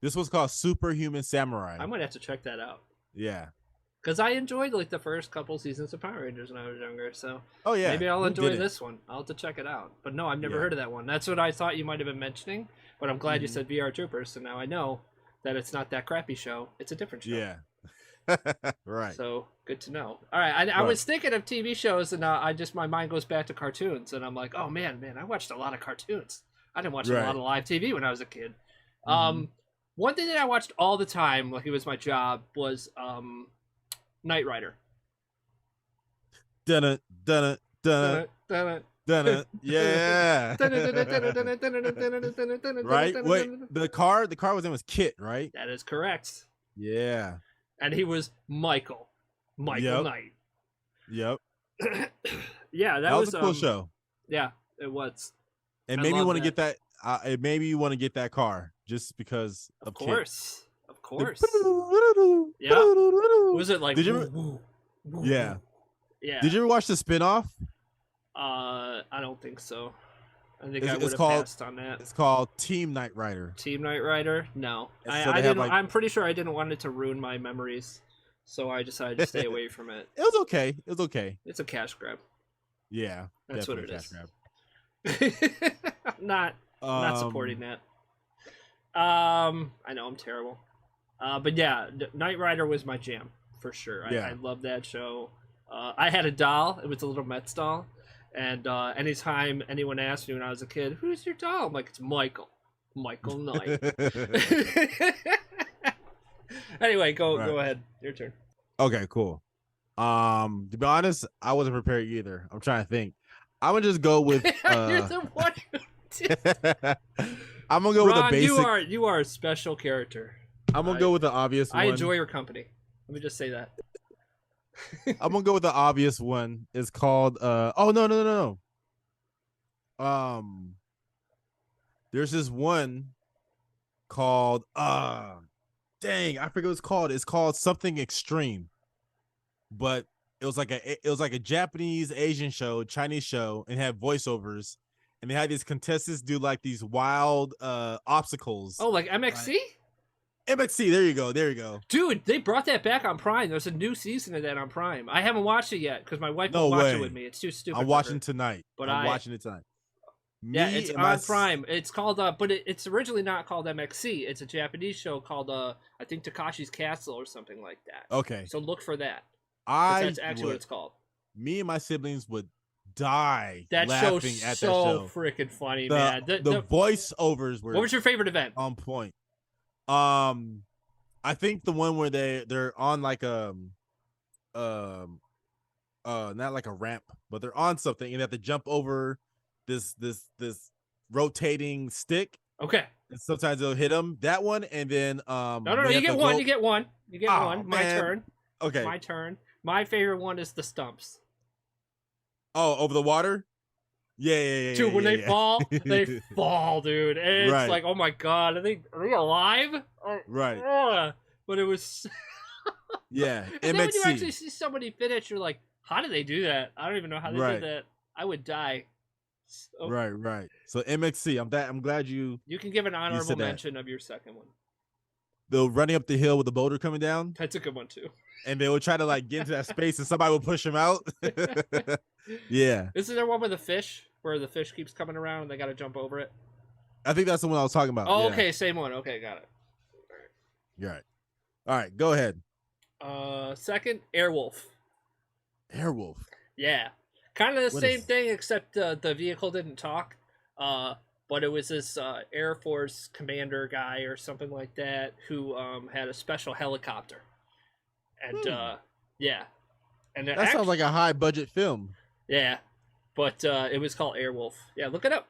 Speaker 1: This was called Superhuman Samurai.
Speaker 2: I might have to check that out.
Speaker 1: Yeah.
Speaker 2: Because I enjoyed like the first couple seasons of Power Rangers when I was younger. So
Speaker 1: yeah,
Speaker 2: maybe I'll enjoy this one. I'll have to check it out. But no, I've never heard of that one. That's what I thought you might have been mentioning. But I'm glad you said VR Troopers. So now I know that it's not that crappy show. It's a different show.
Speaker 1: Yeah. Right.
Speaker 2: So good to know. All right, I was thinking of TV shows, and my mind goes back to cartoons, and I'm like, oh man, I watched a lot of cartoons. I didn't watch a lot of live TV when I was a kid. One thing that I watched all the time, like it was my job, was Knight Rider.
Speaker 1: Dun dun dun dun dun. Yeah. Right. Wait. The car was name was Kit, right?
Speaker 2: That is correct.
Speaker 1: Yeah.
Speaker 2: And he was Michael Knight.
Speaker 1: Yep.
Speaker 2: Yeah, that
Speaker 1: was a cool show.
Speaker 2: Yeah, it was.
Speaker 1: And maybe you want to get that. Maybe you want to get that car just because of
Speaker 2: course.
Speaker 1: Kit.
Speaker 2: Of course. Yeah. Was it like?
Speaker 1: Did you? Yeah.
Speaker 2: Yeah.
Speaker 1: Did you ever watch the spinoff?
Speaker 2: I don't think so. I think I would have passed on that.
Speaker 1: It's called Team Knight Rider.
Speaker 2: Team Knight Rider? No. I didn't. I'm pretty sure I didn't want it to ruin my memories, so I decided to stay away from it.
Speaker 1: It was okay. It was okay.
Speaker 2: It's a cash grab.
Speaker 1: Yeah,
Speaker 2: that's what it
Speaker 1: is.
Speaker 2: Not supporting that. I know I'm terrible. But yeah, Knight Rider was my jam for sure. I love that show. I had a doll. It was a little Mets doll. And anytime anyone asked me when I was a kid, who's your doll? I'm like, it's Michael Knight. Anyway, go ahead. Your turn.
Speaker 1: Okay, cool. To be honest, I wasn't prepared either. I'm trying to think. I'm gonna just go with.
Speaker 2: You're the one who did.
Speaker 1: I'm gonna go with a basic.
Speaker 2: You are a special character.
Speaker 1: I'm gonna go with the obvious one.
Speaker 2: I enjoy your company. Let me just say that.
Speaker 1: I'm gonna go with the obvious one. It's called oh no. There's this one called dang, I forget what it's called. It's called something extreme. But it was like a Japanese Asian show, Chinese show, and had voiceovers. And they had these contestants do like these wild obstacles.
Speaker 2: Oh, like MXC?
Speaker 1: MXC, there you go.
Speaker 2: Dude, they brought that back on Prime. There's a new season of that on Prime. I haven't watched it yet because my wife won't watch it with me. It's too stupid.
Speaker 1: I'm watching tonight. I'm watching it tonight.
Speaker 2: Yeah, it's on Prime. It's called but it's originally not called MXC. It's a Japanese show called I think Takashi's Castle or something like that.
Speaker 1: Okay.
Speaker 2: So look for that. That's actually what it's called.
Speaker 1: Me and my siblings would die
Speaker 2: That
Speaker 1: laughing
Speaker 2: show's
Speaker 1: at that
Speaker 2: so
Speaker 1: show.
Speaker 2: freaking funny,
Speaker 1: The
Speaker 2: man.
Speaker 1: the voiceovers were
Speaker 2: What was your favorite event?
Speaker 1: on point. I think the one where they're on like um not like a ramp, but they're on something and they have to jump over this rotating stick.
Speaker 2: Okay.
Speaker 1: And sometimes they'll hit them. That one, and then
Speaker 2: No. You get one. You get one. You get one. My
Speaker 1: man.
Speaker 2: turn.
Speaker 1: Okay.
Speaker 2: My turn. My favorite one is the stumps.
Speaker 1: Oh, over the water. Yeah.
Speaker 2: Dude, when they fall, they fall, dude. And it's
Speaker 1: Right.
Speaker 2: like, oh my god, are they alive?
Speaker 1: Right.
Speaker 2: But it was.
Speaker 1: Yeah.
Speaker 2: And then when you actually see somebody finish, you're like, how did they do that? I don't even know how they did that. I would die. So,
Speaker 1: right. So MXC, I'm glad you
Speaker 2: can give an honorable mention of your second one.
Speaker 1: The running up the hill with the boulder coming down.
Speaker 2: That's a good one too.
Speaker 1: And they would try to like get into that space, and somebody would push them out. Yeah.
Speaker 2: This is there one with the fish, where the fish keeps coming around and they got to jump over it.
Speaker 1: I think that's the one I was talking about.
Speaker 2: Oh, yeah. Okay, same one. Okay, got it.
Speaker 1: You're right. All right, go ahead.
Speaker 2: Second, Airwolf.
Speaker 1: Airwolf.
Speaker 2: Yeah, kind of the same thing, except the vehicle didn't talk. But it was this Air Force commander guy or something like that who had a special helicopter, and yeah, and
Speaker 1: that sounds like a high budget film.
Speaker 2: Yeah, but it was called Airwolf. Yeah, look it up,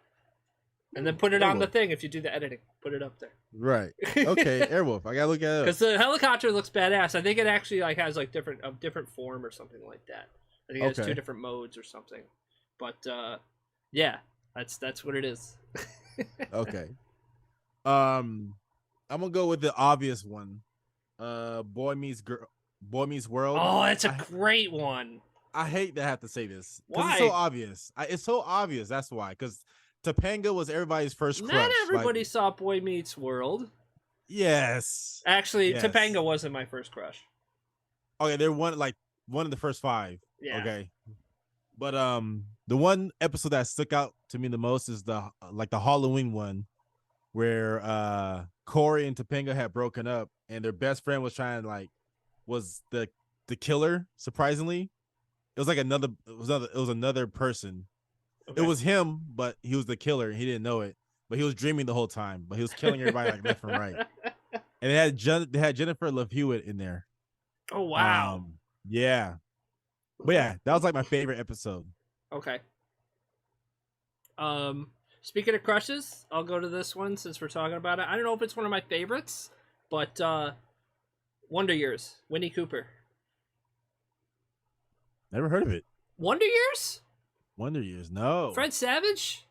Speaker 2: and then put it on the thing if you do the editing. Put it up there.
Speaker 1: Right. Okay, Airwolf. I gotta look at it
Speaker 2: because the helicopter looks badass. I think it actually like has like different form or something like that. I think it has 2 different modes or something. But yeah, that's what it is.
Speaker 1: Okay. I'm gonna go with the obvious one. Boy Meets World.
Speaker 2: Oh, that's a great one.
Speaker 1: I hate to have to say this.
Speaker 2: Why?
Speaker 1: It's so obvious. It's so obvious. That's why. Because Topanga was everybody's first crush.
Speaker 2: Not everybody saw Boy Meets World.
Speaker 1: Yes.
Speaker 2: Actually, yes. Topanga wasn't my first crush.
Speaker 1: Okay, they're one of the first 5.
Speaker 2: Yeah.
Speaker 1: Okay. But the one episode that stuck out to me the most is the Halloween one, where Corey and Topanga had broken up, and their best friend was was the killer. Surprisingly, it was like another person. Okay. It was him, but he was the killer. He didn't know it, but he was dreaming the whole time. But he was killing everybody like left and right. And they had Jennifer Love Hewitt in there.
Speaker 2: Oh wow!
Speaker 1: Yeah. But yeah, that was like my favorite episode.
Speaker 2: Okay. Speaking of crushes, I'll go to this one since we're talking about it. I don't know if it's one of my favorites, but Wonder Years, Winnie Cooper.
Speaker 1: Never heard of it.
Speaker 2: Wonder Years?
Speaker 1: Wonder Years, no.
Speaker 2: Fred Savage?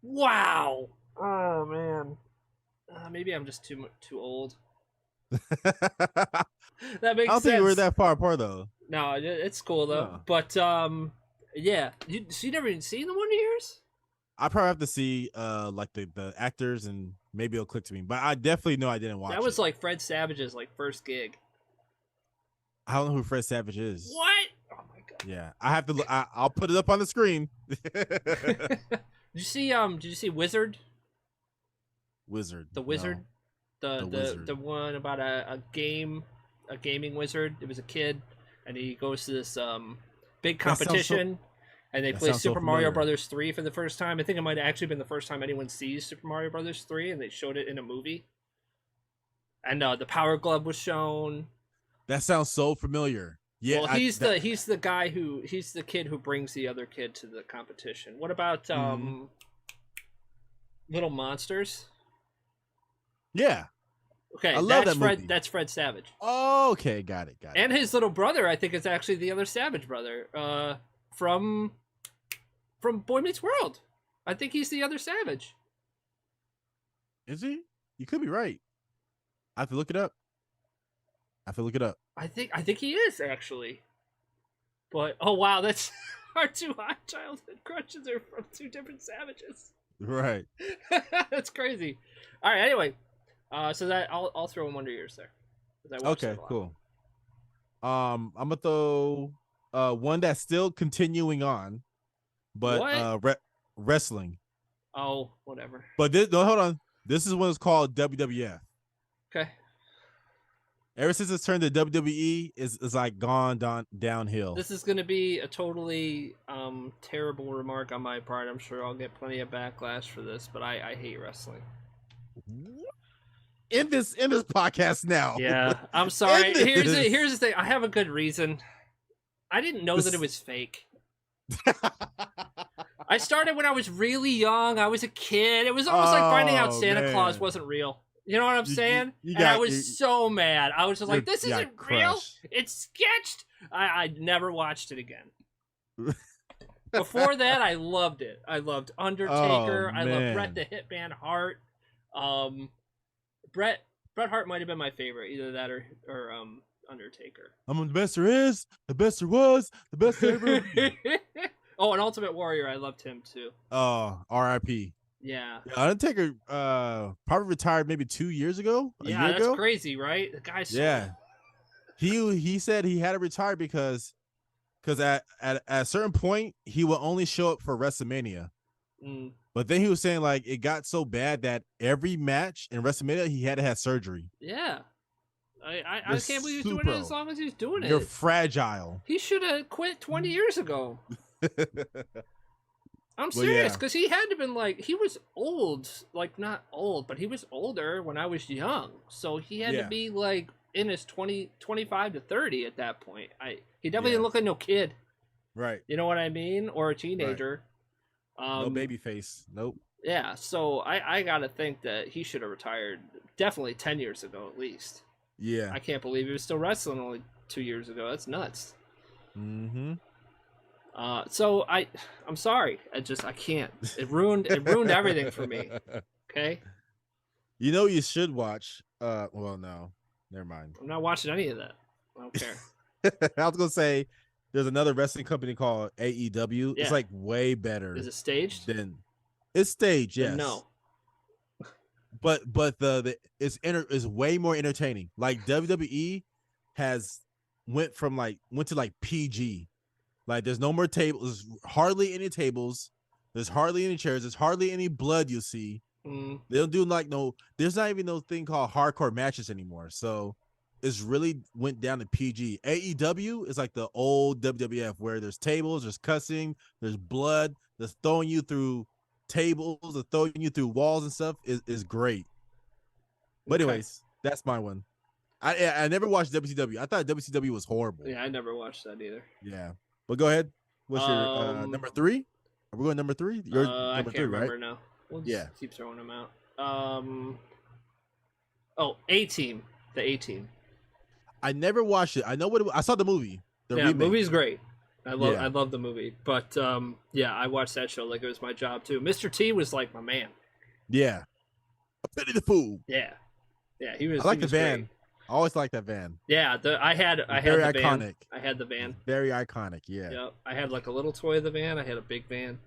Speaker 2: Wow. Oh man. Maybe I'm just too old. That makes sense.
Speaker 1: I don't think we're that far apart though.
Speaker 2: No, it's cool though. No. But yeah, you never even seen the Wonder Years?
Speaker 1: I probably have to see like the actors and maybe it'll click to me. But I definitely know I didn't watch.
Speaker 2: That was like Fred Savage's like first gig.
Speaker 1: I don't know who Fred Savage is.
Speaker 2: What? Oh my god.
Speaker 1: Yeah, I have to. I'll put it up on the screen.
Speaker 2: Did you see Wizard?
Speaker 1: Wizard.
Speaker 2: The Wizard. No. The one about a gaming wizard. It was a kid, and he goes to this big competition, and they play Super Mario Brothers 3 for the first time. I think it might have actually been the first time anyone sees Super Mario Brothers 3, and they showed it in a movie. And the Power Glove was shown.
Speaker 1: That sounds so familiar. Yeah,
Speaker 2: well, he's the kid who brings the other kid to the competition. What about Little Monsters?
Speaker 1: Yeah.
Speaker 2: Okay,
Speaker 1: I love that movie.
Speaker 2: That's Fred Savage.
Speaker 1: Oh, okay, got it.
Speaker 2: And his little brother, I think, is actually the other Savage brother, from Boy Meets World. I think he's the other Savage.
Speaker 1: Is he? You could be right. I have to look it up.
Speaker 2: I think he is actually. But oh wow, that's our 2 hot childhood crushes are from 2 different Savages.
Speaker 1: Right.
Speaker 2: That's crazy. All right. Anyway, so that I'll throw in Wonder Years there.
Speaker 1: Okay, cool. I'm gonna throw one that's still continuing on, but wrestling.
Speaker 2: Oh, whatever.
Speaker 1: But no, hold on. This is one that's called WWF.
Speaker 2: Okay.
Speaker 1: Ever since it's turned to WWE, is like gone downhill.
Speaker 2: This is going to be a totally terrible remark on my part. I'm sure I'll get plenty of backlash for this, but I hate wrestling.
Speaker 1: In this podcast now.
Speaker 2: Yeah, I'm sorry. Here's the thing. I have a good reason. I didn't know that it was fake. I started when I was really young. I was a kid. It was almost like finding out Santa Claus wasn't real. You know what I'm saying? And I was so mad. I was just like, this isn't real. It's sketched. I never watched it again. Before that, I loved it. I loved Undertaker. I loved Bret the Hitman Hart. Bret Hart might have been my favorite. Either that or Undertaker.
Speaker 1: I'm the best there is, the best there was, the best there ever.
Speaker 2: Oh, and Ultimate Warrior. I loved him too.
Speaker 1: Oh, R.I.P.
Speaker 2: Yeah.
Speaker 1: Undertaker probably retired maybe 2 years ago.
Speaker 2: Yeah, that's crazy, right? The guy's
Speaker 1: He said he had to retire because at a certain point he will only show up for WrestleMania. But then he was saying like it got so bad that every match in WrestleMania he had to have surgery.
Speaker 2: Yeah. I can't believe he's doing it as long as he's doing it.
Speaker 1: You're fragile.
Speaker 2: He should have quit 20 years ago. I'm serious, because he had to been like, he was old, like not old, but he was older when I was young. So he had to be like in his 25 to 30 at that point. He definitely didn't look like no kid.
Speaker 1: Right.
Speaker 2: You know what I mean? Or a teenager.
Speaker 1: Right. No baby face. Nope.
Speaker 2: Yeah, so I gotta think that he should have retired definitely 10 years ago at least.
Speaker 1: Yeah.
Speaker 2: I can't believe he was still wrestling only 2 years ago. That's nuts.
Speaker 1: Mm-hmm.
Speaker 2: So I'm sorry. I can't. It ruined everything for me. Okay.
Speaker 1: You know you should watch. Well, no, never mind.
Speaker 2: I'm not watching any of that. I don't care.
Speaker 1: I was gonna say there's another wrestling company called AEW. Yeah. It's like way better.
Speaker 2: Is it staged?
Speaker 1: It's staged. Yes.
Speaker 2: No.
Speaker 1: But it's way more entertaining. Like WWE went to like PG. Like there's no more tables, there's hardly any tables, there's hardly any chairs, there's hardly any blood you see. They don't do there's not even no thing called hardcore matches anymore. So it's really went down to PG. AEW is like the old WWF where there's tables, there's cussing, there's blood, there's throwing you through tables, there's throwing you through walls and stuff is great. But anyways, that's my one. I never watched WCW. I thought WCW was horrible.
Speaker 2: Yeah, I never watched that either.
Speaker 1: Yeah. But go ahead. What's your number 3? Are we going number 3? You're number
Speaker 2: I can't
Speaker 1: 3,
Speaker 2: remember
Speaker 1: right?
Speaker 2: now. We'll just keep throwing them out. A-Team. The A-Team.
Speaker 1: I never watched it. I know I saw the movie. The
Speaker 2: remake. Movie's great. I love the movie. But I watched that show like it was my job too. Mr. T was like my man.
Speaker 1: Yeah. Pity the Fool.
Speaker 2: Yeah. Yeah, he was.
Speaker 1: I like the van.
Speaker 2: Great.
Speaker 1: I always like that van.
Speaker 2: Yeah, I had
Speaker 1: very
Speaker 2: the
Speaker 1: iconic.
Speaker 2: Van. I had the van.
Speaker 1: Very iconic. Yeah.
Speaker 2: Yep. I had like a little toy of the van. I had a big van.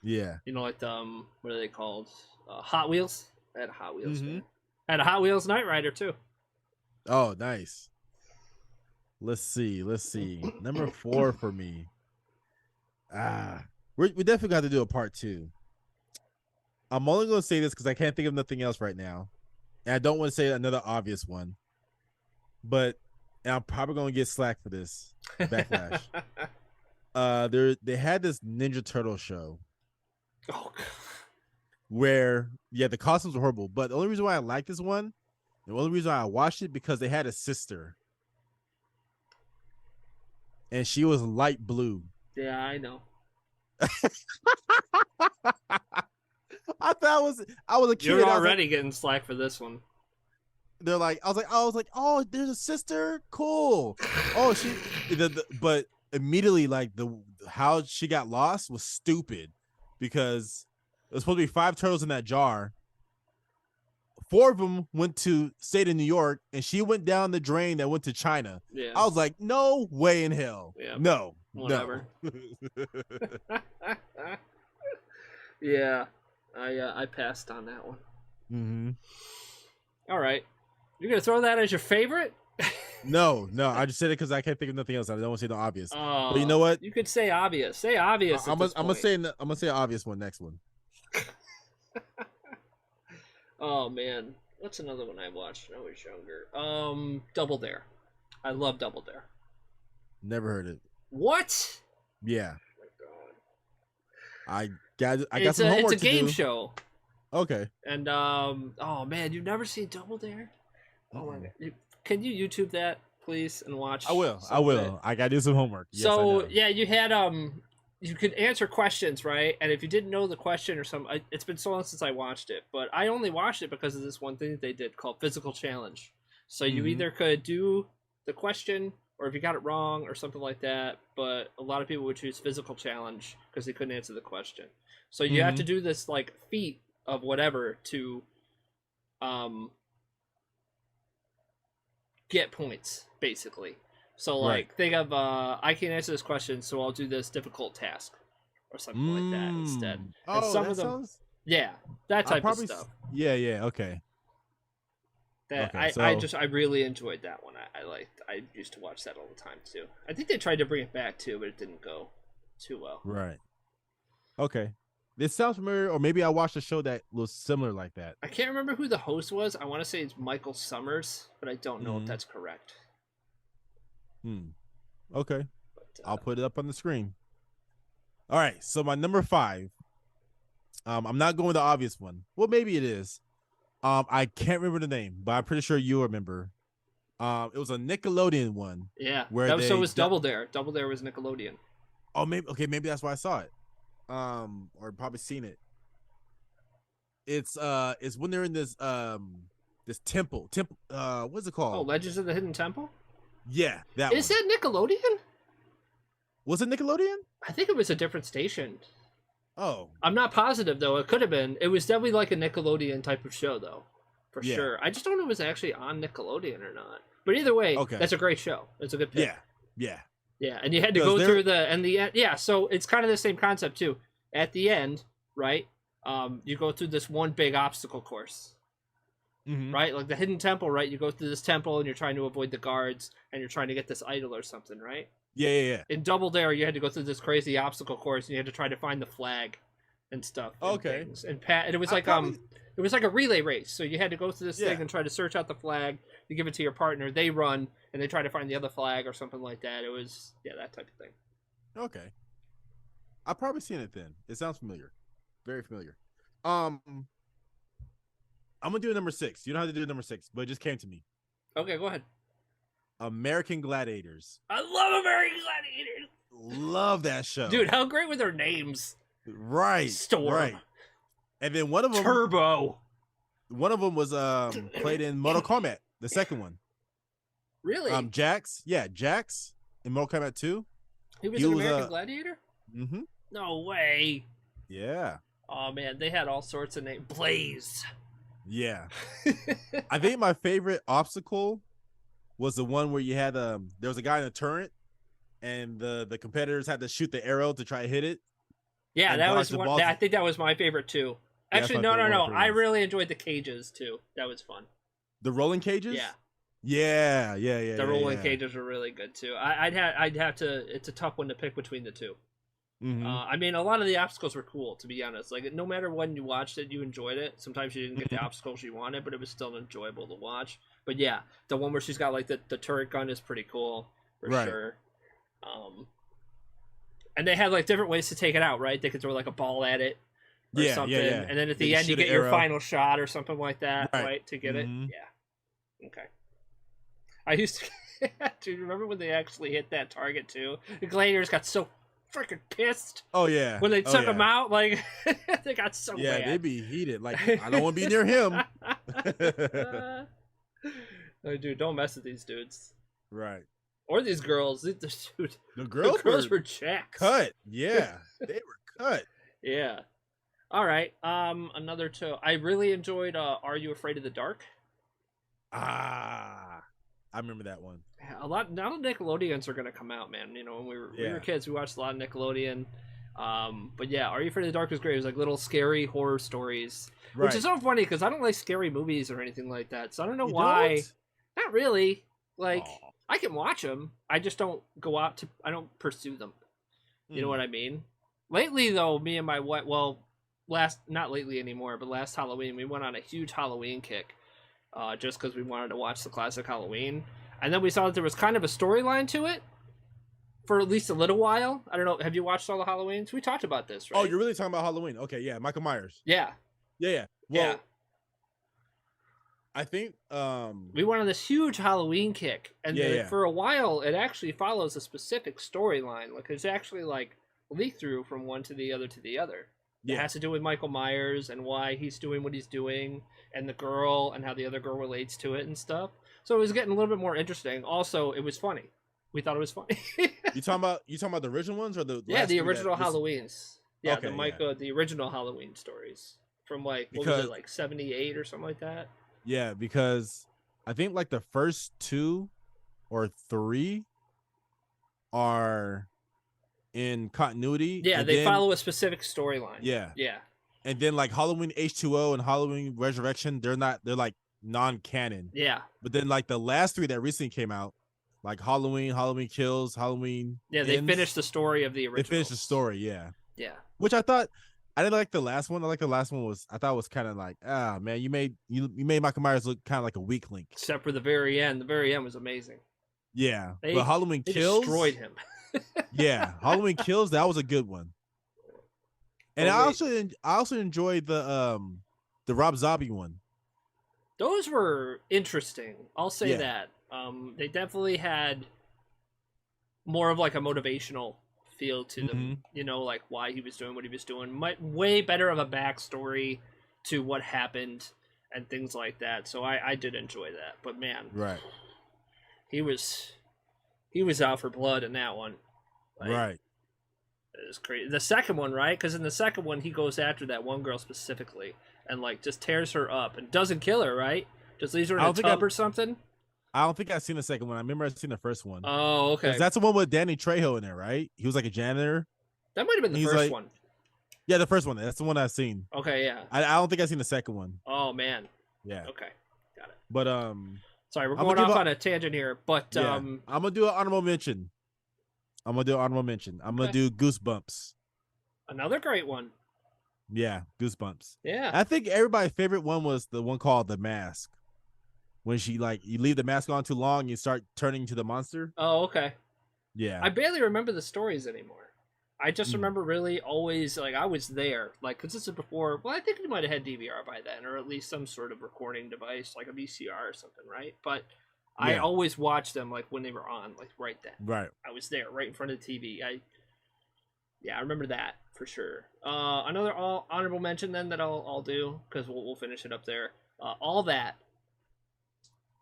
Speaker 1: Yeah.
Speaker 2: You know, like what are they called? Hot Wheels. I had a Hot Wheels. Mm-hmm. I had a Hot Wheels Knight Rider too.
Speaker 1: Oh, nice. Let's see. Number 4 for me. We definitely got to do a part 2. I'm only going to say this because I can't think of nothing else right now, and I don't want to say another obvious one. But I'm probably gonna get slack for this backlash. They had this Ninja Turtle show.
Speaker 2: Oh, God.
Speaker 1: Where the costumes were horrible. But the only reason why I like this one, the only reason why I watched it, because they had a sister, and she was light blue.
Speaker 2: Yeah, I know.
Speaker 1: I was a kid.
Speaker 2: You're already getting slack for this one.
Speaker 1: They're like, I was like, oh, there's a sister, cool. Oh, but immediately like how she got lost was stupid, because it was supposed to be 5 turtles in that jar. 4 of them stayed in New York, and she went down the drain that went to China.
Speaker 2: Yeah,
Speaker 1: I was like, no way in hell.
Speaker 2: Yeah,
Speaker 1: no,
Speaker 2: whatever. No. Yeah, I passed on that one.
Speaker 1: Mm-hmm.
Speaker 2: All right. You're going to throw that as your favorite?
Speaker 1: No. I just said it because I can't think of nothing else. I don't want to say the obvious. But you know what?
Speaker 2: You could say obvious. Say obvious.
Speaker 1: I'm gonna say an obvious one. Next one.
Speaker 2: Oh man. What's another one I watched when I was younger? Double Dare. I love Double Dare.
Speaker 1: Never heard it.
Speaker 2: What?
Speaker 1: Yeah.
Speaker 2: Oh my
Speaker 1: God. I got some homework to do.
Speaker 2: It's a game show.
Speaker 1: Okay.
Speaker 2: And oh man, you've never seen Double Dare? Oh my god. Can you YouTube that, please, and watch?
Speaker 1: I will. I gotta do some homework.
Speaker 2: So yeah, you had you could answer questions, right? And if you didn't know the question or something, it's been so long since I watched it, but I only watched it because of this one thing that they did called physical challenge. So you either could do the question, or if you got it wrong or something like that, but a lot of people would choose physical challenge because they couldn't answer the question. So you have to do this like feat of whatever to get points, basically. So like think of I can't answer this question, so I'll do this difficult task or something like that instead.
Speaker 1: Oh, and some of them sounds...
Speaker 2: Yeah, that type of stuff.
Speaker 1: Yeah, okay.
Speaker 2: That I really enjoyed that one. I used to watch that all the time too. I think they tried to bring it back too, but it didn't go too well.
Speaker 1: Right. Okay. This sounds familiar, or maybe I watched a show that was similar like that.
Speaker 2: I can't remember who the host was. I want to say it's Michael Summers, but I don't know if that's correct.
Speaker 1: Okay. But, I'll put it up on the screen. All right. So my number 5. I'm not going with the obvious one. Well, maybe it is. I can't remember the name, but I'm pretty sure you remember. It was a Nickelodeon one.
Speaker 2: Yeah. So was Double Dare. Double Dare was Nickelodeon.
Speaker 1: Oh, maybe that's why I saw it. Or probably seen it. It's when they're in this temple. What's it called?
Speaker 2: Oh, Legends of the Hidden Temple?
Speaker 1: Yeah, that
Speaker 2: Is that Nickelodeon?
Speaker 1: Was it Nickelodeon?
Speaker 2: I think it was a different station.
Speaker 1: Oh.
Speaker 2: I'm not positive though. It could have been. It was definitely like a Nickelodeon type of show though. For sure. I just don't know if it was actually on Nickelodeon or not. But either way, that's a great show. It's a good pick.
Speaker 1: Yeah.
Speaker 2: Yeah, and you had to go through the end. Yeah, so it's kind of the same concept too. At the end, right? You go through this one big obstacle course, right? Like the Hidden Temple, right? You go through this temple and you're trying to avoid the guards, and you're trying to get this idol or something, right?
Speaker 1: Yeah.
Speaker 2: In Double Dare, you had to go through this crazy obstacle course, and you had to try to find the flag and stuff.
Speaker 1: Okay.
Speaker 2: And it was like it was like a relay race. So you had to go through this thing and try to search out the flag. You give it to your partner. They run and they try to find the other flag or something like that. It was that type of thing.
Speaker 1: Okay. I've probably seen it then. It sounds familiar. Very familiar. I'm gonna do number 6. You don't have to do number 6, but it just came to me.
Speaker 2: Okay, go ahead.
Speaker 1: American Gladiators.
Speaker 2: I love American Gladiators.
Speaker 1: Love that show.
Speaker 2: Dude, how great were their names?
Speaker 1: Right.
Speaker 2: Storm.
Speaker 1: Right. And then one of them
Speaker 2: Turbo.
Speaker 1: One of them was played in Mortal Kombat, the second one.
Speaker 2: Really?
Speaker 1: Jax. Yeah, Jax in Mortal Kombat 2.
Speaker 2: He was an American Gladiator?
Speaker 1: Mm-hmm.
Speaker 2: No way.
Speaker 1: Yeah.
Speaker 2: Oh man, they had all sorts of names. Blaze.
Speaker 1: Yeah. I think my favorite obstacle was the one where you had there was a guy in a turret and the competitors had to shoot the arrow to try to hit it.
Speaker 2: Yeah, that was one. I think that was my favorite too. Actually, no. I really enjoyed the cages too. That was fun.
Speaker 1: The rolling cages?
Speaker 2: Yeah.
Speaker 1: Yeah.
Speaker 2: The rolling cages were really good too. I'd have to. It's a tough one to pick between the two.
Speaker 1: Mm-hmm.
Speaker 2: I mean, a lot of the obstacles were cool, to be honest. Like, no matter when you watched it, you enjoyed it. Sometimes you didn't get the obstacles you wanted, but it was still enjoyable to watch. But yeah, the one where she's got like the turret gun is pretty cool for sure. And they had like different ways to take it out, right? They could throw like a ball at it or something, and then at the end you get your final shot or something like that, right? To get it. Yeah. Okay. I used to. Do you remember when they actually hit that target too? The gladiators got so freaking pissed.
Speaker 1: Oh yeah.
Speaker 2: When they took him out, like they got so mad.
Speaker 1: Yeah, they'd be heated. Like, I don't want to be near him.
Speaker 2: Oh, dude, don't mess with these dudes.
Speaker 1: Right.
Speaker 2: Or these girls. Dude,
Speaker 1: the girls
Speaker 2: were jacked.
Speaker 1: Cut. Yeah. They were cut.
Speaker 2: Yeah. All right. Another two. I really enjoyed Are You Afraid of the Dark?
Speaker 1: I remember that one.
Speaker 2: A lot. Now the Nickelodeons are gonna come out, man. You know, when we were kids, we watched a lot of Nickelodeon. But yeah, Are You Afraid of the Dark was great. It was like little scary horror stories, which is so funny because I don't like scary movies or anything like that. So I don't know why.
Speaker 1: Don't?
Speaker 2: Not really. Like, I can watch them. I just don't go out to. I don't pursue them. You know what I mean? Lately, though, me and my wife. Well, not lately anymore, but last Halloween we went on a huge Halloween kick. just because we wanted to watch the classic Halloween. And then we saw that there was kind of a storyline to it for at least a little while. I don't know. Have you watched all the Halloweens? We talked about this, right?
Speaker 1: Oh, you're really talking about Halloween? Okay, yeah, Michael Myers.
Speaker 2: Yeah.
Speaker 1: Yeah. Well, I think
Speaker 2: we went on this huge Halloween kick, and for a while it actually follows a specific storyline. Like it's actually like leak through from one to the other to the other. It has to do with Michael Myers and why he's doing what he's doing, and the girl and how the other girl relates to it and stuff. So it was getting a little bit more interesting. Also, it was funny. We thought it was funny.
Speaker 1: You talking about the original ones or the
Speaker 2: the original Halloweens? Yeah, okay, the original Halloween stories from like what was it, like 78 or something like that.
Speaker 1: Yeah, because I think like the first 2 or 3 are in continuity.
Speaker 2: Yeah, they follow a specific storyline.
Speaker 1: Yeah.
Speaker 2: Yeah.
Speaker 1: And then like Halloween H2O and Halloween Resurrection, they're like non-canon.
Speaker 2: Yeah.
Speaker 1: But then like the last 3 that recently came out, like Halloween Kills, Halloween.
Speaker 2: Yeah, they finished the story of the original.
Speaker 1: They finished the story, yeah.
Speaker 2: Yeah.
Speaker 1: Which I thought I didn't like the last one. I thought it was kind of like, man, you made Michael Myers look kind of like a weak link.
Speaker 2: Except for the very end. The very end was amazing.
Speaker 1: Yeah. But Halloween Kills
Speaker 2: destroyed him.
Speaker 1: Yeah, Halloween Kills, that was a good one. And I also enjoyed the Rob Zombie one.
Speaker 2: Those were interesting. I'll say that. They definitely had more of like a motivational feel to them, you know, like why he was doing what he was doing. Way better of a backstory to what happened and things like that. So I did enjoy that. But man,
Speaker 1: right,
Speaker 2: he was out for blood in that one. Like,
Speaker 1: right.
Speaker 2: It was crazy. The second one, right? Because in the second one, he goes after that one girl specifically and like just tears her up and doesn't kill her, right? Just leaves her in a tub or something.
Speaker 1: I don't think I've seen the second one. I remember I've seen the first one.
Speaker 2: Oh, okay.
Speaker 1: That's the one with Danny Trejo in there, right? He was like a janitor.
Speaker 2: That might have been the first one.
Speaker 1: Yeah, the first one. That's the one I've seen.
Speaker 2: Okay, yeah.
Speaker 1: I don't think I've seen the second one.
Speaker 2: Oh man.
Speaker 1: Yeah.
Speaker 2: Okay, got it.
Speaker 1: But
Speaker 2: sorry, we're going off on a tangent here. But
Speaker 1: yeah. I'm gonna do an honorable mention. I'm gonna do Goosebumps.
Speaker 2: Another great one.
Speaker 1: Yeah, Goosebumps.
Speaker 2: Yeah.
Speaker 1: I think everybody's favorite one was the one called The Mask. When she you leave the mask on too long, you start turning to the monster.
Speaker 2: Oh, okay.
Speaker 1: Yeah.
Speaker 2: I barely remember the stories anymore. I just remember really always like I was there, like because this is before. Well, I think we might have had DVR by then, or at least some sort of recording device, like a VCR or something, right? But I always watched them like when they were on, like right then.
Speaker 1: Right.
Speaker 2: I was there, right in front of the TV. I remember that for sure. Another honorable mention then that I'll do because we'll finish it up there. All That.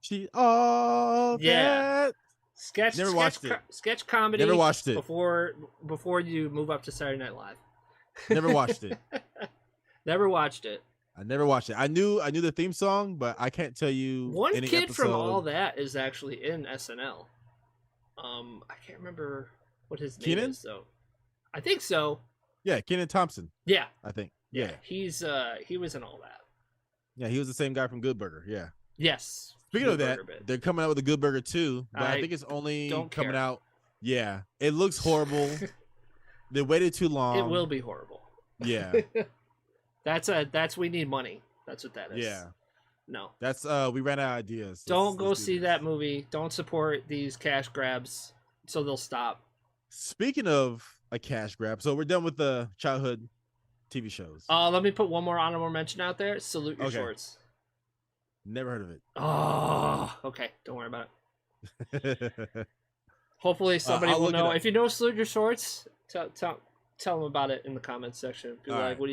Speaker 1: That.
Speaker 2: Sketch comedy.
Speaker 1: Never watched it
Speaker 2: before you move up to Saturday Night Live.
Speaker 1: Never watched it.
Speaker 2: Never watched it.
Speaker 1: I never watched it. I knew the theme song, but I can't tell you.
Speaker 2: One kid from All That is actually in SNL. I can't remember what his name is though. I think so.
Speaker 1: Yeah, Kenan Thompson.
Speaker 2: Yeah,
Speaker 1: I think. Yeah,
Speaker 2: he was in All That.
Speaker 1: Yeah, he was the same guy from Good Burger. Yeah.
Speaker 2: Yes.
Speaker 1: Speaking of that, they're coming out with a Good Burger 2, but I think it's only coming out. Yeah, it looks horrible. They waited too long.
Speaker 2: It will be horrible.
Speaker 1: Yeah.
Speaker 2: That's we need money. That's what that is.
Speaker 1: Yeah.
Speaker 2: No.
Speaker 1: That's we ran out of ideas.
Speaker 2: Don't go see that movie. Don't support these cash grabs so they'll stop.
Speaker 1: Speaking of a cash grab, so we're done with the childhood TV shows.
Speaker 2: Let me put one more honorable mention out there. Salute Your Shorts.
Speaker 1: Never heard of it.
Speaker 2: Oh, okay. Don't worry about it. Hopefully somebody will know. If you know Salute Your Shorts, tell them about it in the comments section. Be like, what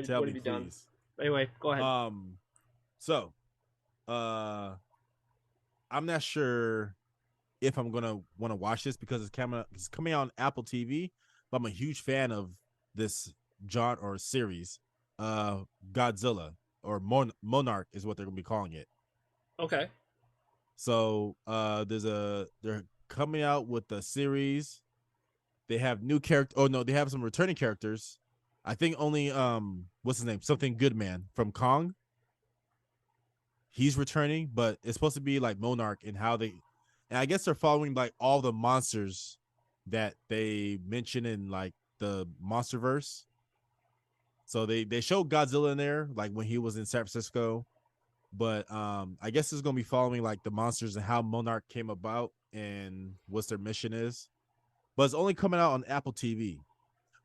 Speaker 2: have you done? Anyway, go ahead.
Speaker 1: So, I'm not sure if I'm gonna want to watch this because it's coming out on Apple TV, but I'm a huge fan of this genre or series, Godzilla. Or Monarch is what they're gonna be calling it.
Speaker 2: Okay.
Speaker 1: So they're coming out with the series. They have new character. Oh no, they have some returning characters. I think only what's his name? Something Goodman from Kong. He's returning, but it's supposed to be like Monarch and I guess they're following like all the monsters that they mention in like the Monsterverse. So they showed Godzilla in there, like when he was in San Francisco. But I guess it's gonna be following like the monsters and how Monarch came about and what's their mission is. But it's only coming out on Apple TV.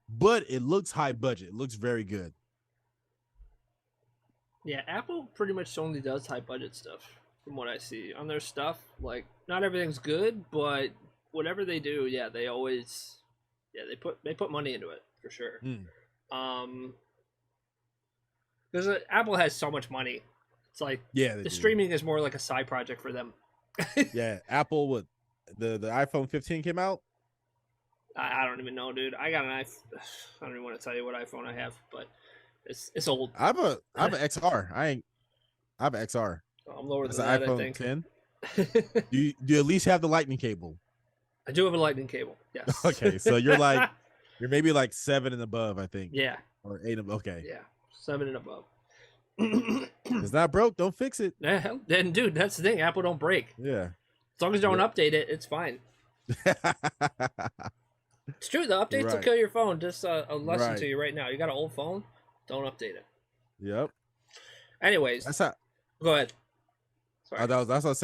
Speaker 1: But it looks high budget. It looks very good.
Speaker 2: Yeah, Apple pretty much only does high budget stuff from what I see on their stuff. Like, not everything's good, but whatever they do, yeah, they always, yeah, they put money into it for sure. Um, because Apple has so much money, it's like the streaming is more like a side project for them.
Speaker 1: Yeah, Apple with the iPhone 15 came out.
Speaker 2: I don't even know, dude. I got an iPhone. I don't even want to tell you what iPhone I have, but it's old.
Speaker 1: I have an XR. I have an XR.
Speaker 2: I'm lower than that,
Speaker 1: iPhone
Speaker 2: I think.
Speaker 1: 10. do you at least have the lightning cable?
Speaker 2: I do have a lightning cable. Yes.
Speaker 1: Okay, so you're maybe like 7 and above, I think.
Speaker 2: Yeah.
Speaker 1: Or 8 and okay.
Speaker 2: Yeah, 7 and above.
Speaker 1: It's not broke. Don't fix it.
Speaker 2: Yeah, then dude, that's the thing. Apple don't break.
Speaker 1: Yeah.
Speaker 2: As long as you don't update it, it's fine. It's true. The updates will kill your phone. Just a lesson to you right now. You got an old phone, don't update it.
Speaker 1: Yep.
Speaker 2: Anyways, go ahead.
Speaker 1: Sorry. That's what I was gonna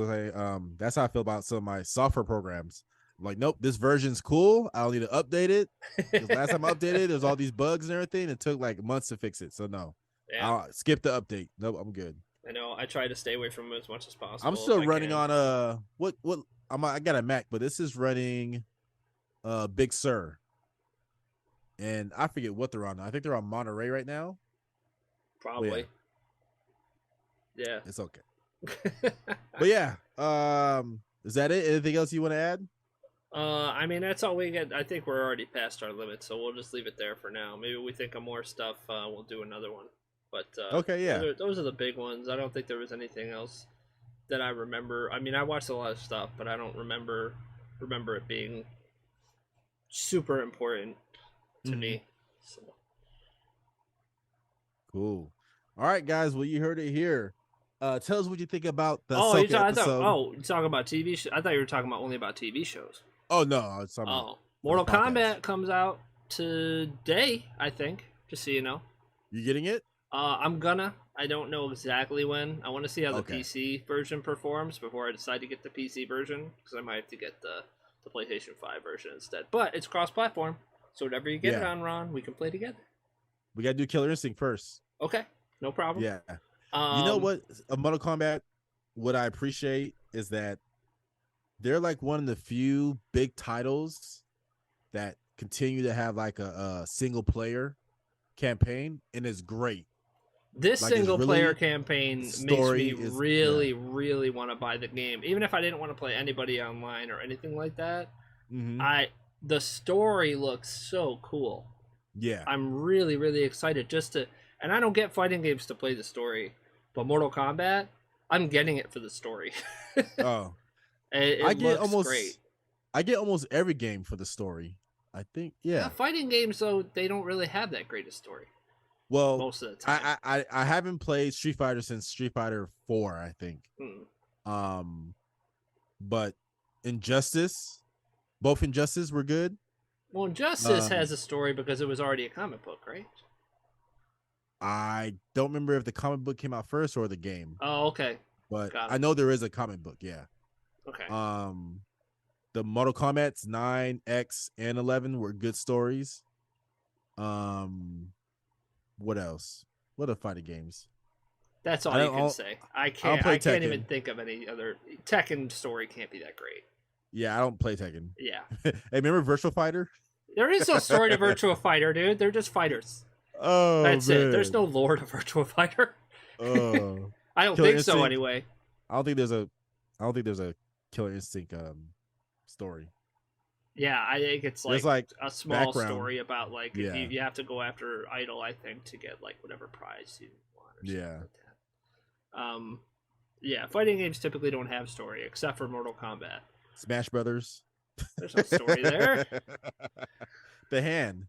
Speaker 1: say. That's how I feel about some of my software programs. I'm like, nope, this version's cool. I don't need to update it. Because last time I updated, there's all these bugs and everything. It took like months to fix it. So no, I'll skip the update. Nope, I'm good.
Speaker 2: I know. I try to stay away from it as much as possible.
Speaker 1: I'm still running on I got a Mac, but this is running Big Sur. And I forget what they're on. I think they're on Monterey right now.
Speaker 2: Probably. Yeah.
Speaker 1: It's okay. But yeah, is that it? Anything else you want to add?
Speaker 2: I mean, that's all we get. I think we're already past our limit, so we'll just leave it there for now. Maybe we think of more stuff, we'll do another one. But
Speaker 1: okay, yeah,
Speaker 2: those are the big ones. I don't think there was anything else that I remember. I mean, I watched a lot of stuff, but I don't remember it being super important to me. So.
Speaker 1: Cool. All right, guys. Well, you heard it here. Tell us what you think about the Ahsoka episode.
Speaker 2: You're talking about TV shows? I thought you were talking about only about TV shows.
Speaker 1: Oh, no. I was talking about
Speaker 2: Mortal Kombat comes out today, I think, just so you know.
Speaker 1: You getting it?
Speaker 2: I'm gonna. I don't know exactly when. I want to see how the PC version performs before I decide to get the PC version, because I might have to get the PlayStation 5 version instead. But it's cross-platform, so whatever you get it on, Ron, we can play together.
Speaker 1: We got to do Killer Instinct first.
Speaker 2: Okay, no problem.
Speaker 1: Yeah. You know what? Mortal Kombat, what I appreciate is that they're like one of the few big titles that continue to have like a single player campaign, and it's great.
Speaker 2: This like single player campaign makes me really want to buy the game, even if I didn't want to play anybody online or anything like that. The story looks so cool.
Speaker 1: Yeah,
Speaker 2: I'm really excited and I don't get fighting games to play the story, but Mortal Kombat, I'm getting it for the story. It looks great.
Speaker 1: I get almost every game for the story. I think, yeah.
Speaker 2: Fighting games though, they don't really have that great a story.
Speaker 1: Well,
Speaker 2: most of the time,
Speaker 1: I haven't played Street Fighter since Street Fighter 4, I think. But both Injustice were good.
Speaker 2: Well, Injustice has a story because it was already a comic book, right?
Speaker 1: I don't remember if the comic book came out first or the game.
Speaker 2: Oh, okay.
Speaker 1: But I know there is a comic book, yeah.
Speaker 2: Okay.
Speaker 1: The Mortal Kombat's 9, X, and 11 were good stories. What else? What are fighting games?
Speaker 2: That's all you can say. I can't even think of any other. Tekken story can't be that great.
Speaker 1: Yeah, I don't play Tekken.
Speaker 2: Yeah.
Speaker 1: Hey, remember Virtual Fighter?
Speaker 2: There is no story to Virtual Fighter, dude. They're just fighters.
Speaker 1: Oh,
Speaker 2: that's it. There's no lore to Virtual Fighter.
Speaker 1: Oh.
Speaker 2: I don't think so. Anyway.
Speaker 1: I don't think there's a Killer Instinct story.
Speaker 2: Yeah, I think it's like a small story about like if you have to go after Idol, I think, to get like whatever prize you want. Or something like that. Yeah, fighting games typically don't have story except for Mortal Kombat.
Speaker 1: Smash Brothers.
Speaker 2: There's no story there.
Speaker 1: The hand.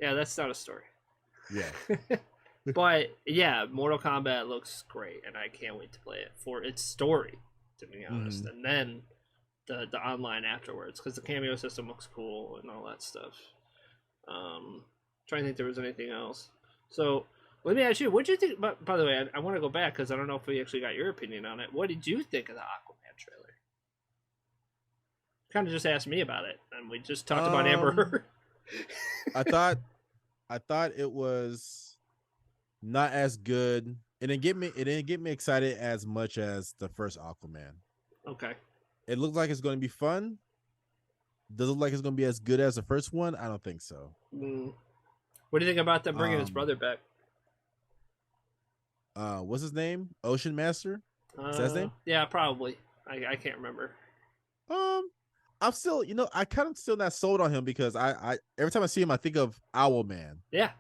Speaker 2: Yeah, that's not a story.
Speaker 1: Yeah.
Speaker 2: But yeah, Mortal Kombat looks great, and I can't wait to play it for its story, to be honest. And then the online afterwards, because the cameo system looks cool and all that stuff. Trying to think there was anything else. So Let me ask you, what did you think? By the way, I want to go back because I don't know if we actually got your opinion on it. What did you think of the Aquaman trailer? Kind of just asked me about it, and we just talked about Amber Heard.
Speaker 1: I thought it was not as good. It didn't get me excited as much as the first Aquaman.
Speaker 2: Okay.
Speaker 1: It looks like it's going to be fun. Does it look like it's going to be as good as the first one? I don't think so.
Speaker 2: What do you think about them bringing his brother back?
Speaker 1: What's his name? Ocean Master? Is that his name?
Speaker 2: Yeah, probably. I can't remember.
Speaker 1: I'm still, I kind of still not sold on him because I every time I see him, I think of Owlman.
Speaker 2: Yeah.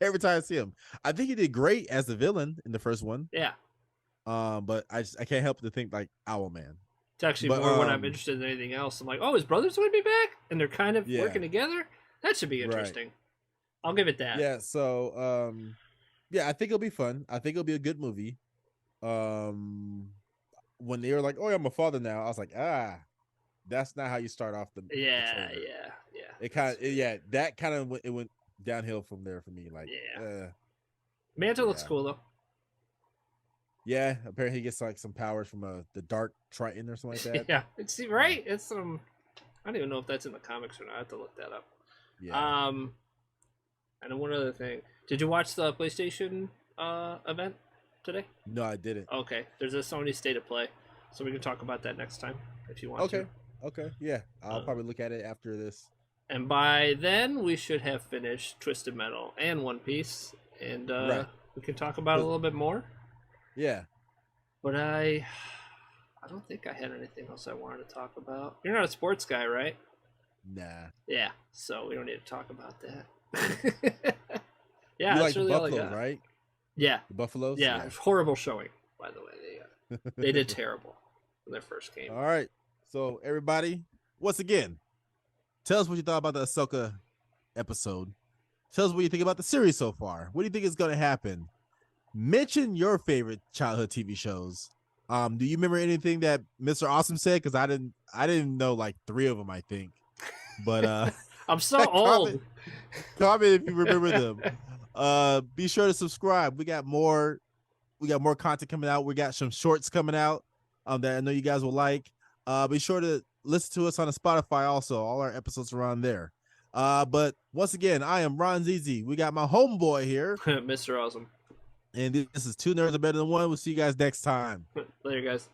Speaker 1: Every time I see him, I think he did great as the villain in the first one.
Speaker 2: Yeah.
Speaker 1: But I can't help to think like Owlman.
Speaker 2: It's actually more when I'm interested in anything else. I'm like, oh, his brother's going to be back, and they're kind of working together. That should be interesting. Right. I'll give it that.
Speaker 1: Yeah. So, yeah, I think it'll be fun. I think it'll be a good movie. When they were like, "Oh, I'm a father now," I was like, that's not how you start off the.
Speaker 2: Yeah.
Speaker 1: It kind of, that kind of it went downhill from there for me. Like,
Speaker 2: Manta looks cool though.
Speaker 1: Yeah, apparently he gets like some powers from the Dark Triton or something like that.
Speaker 2: Yeah, it's right. It's I don't even know if that's in the comics or not. I have to look that up.
Speaker 1: Yeah.
Speaker 2: And one other thing, did you watch the PlayStation event today?
Speaker 1: No, I didn't.
Speaker 2: Okay, there's a Sony State of Play, so we can talk about that next time if you want to.
Speaker 1: Okay, yeah, I'll probably look at it after this.
Speaker 2: And by then, we should have finished Twisted Metal and One Piece, and we can talk about it a little bit more.
Speaker 1: Yeah.
Speaker 2: But I don't think I had anything else I wanted to talk about. You're not a sports guy, right?
Speaker 1: Nah.
Speaker 2: Yeah, so we don't need to talk about that. Yeah,
Speaker 1: you
Speaker 2: that's
Speaker 1: like
Speaker 2: really
Speaker 1: the
Speaker 2: all I
Speaker 1: Buffalo,
Speaker 2: got.
Speaker 1: Right?
Speaker 2: Yeah.
Speaker 1: The Buffaloes?
Speaker 2: Yeah, horrible showing, by the way. They did terrible in their first game.
Speaker 1: All right. So, everybody, once again, tell us what you thought about the Ahsoka episode. Tell us what you think about the series so far. What do you think is going to happen? Mention your favorite childhood TV shows. Do you remember anything that Mr. Awesome said? Because I didn't know like 3 of them, I think. But
Speaker 2: I'm so old.
Speaker 1: Comment if you remember them. Be sure to subscribe. We got more content coming out. We got some shorts coming out that I know you guys will like. Be sure to listen to us on the Spotify also. All our episodes are on there. But once again, I am Ron ZZ. We got my homeboy here.
Speaker 2: Mr. Awesome.
Speaker 1: And this is 2 Nerds Are Better Than One. We'll see you guys next time.
Speaker 2: Later, guys.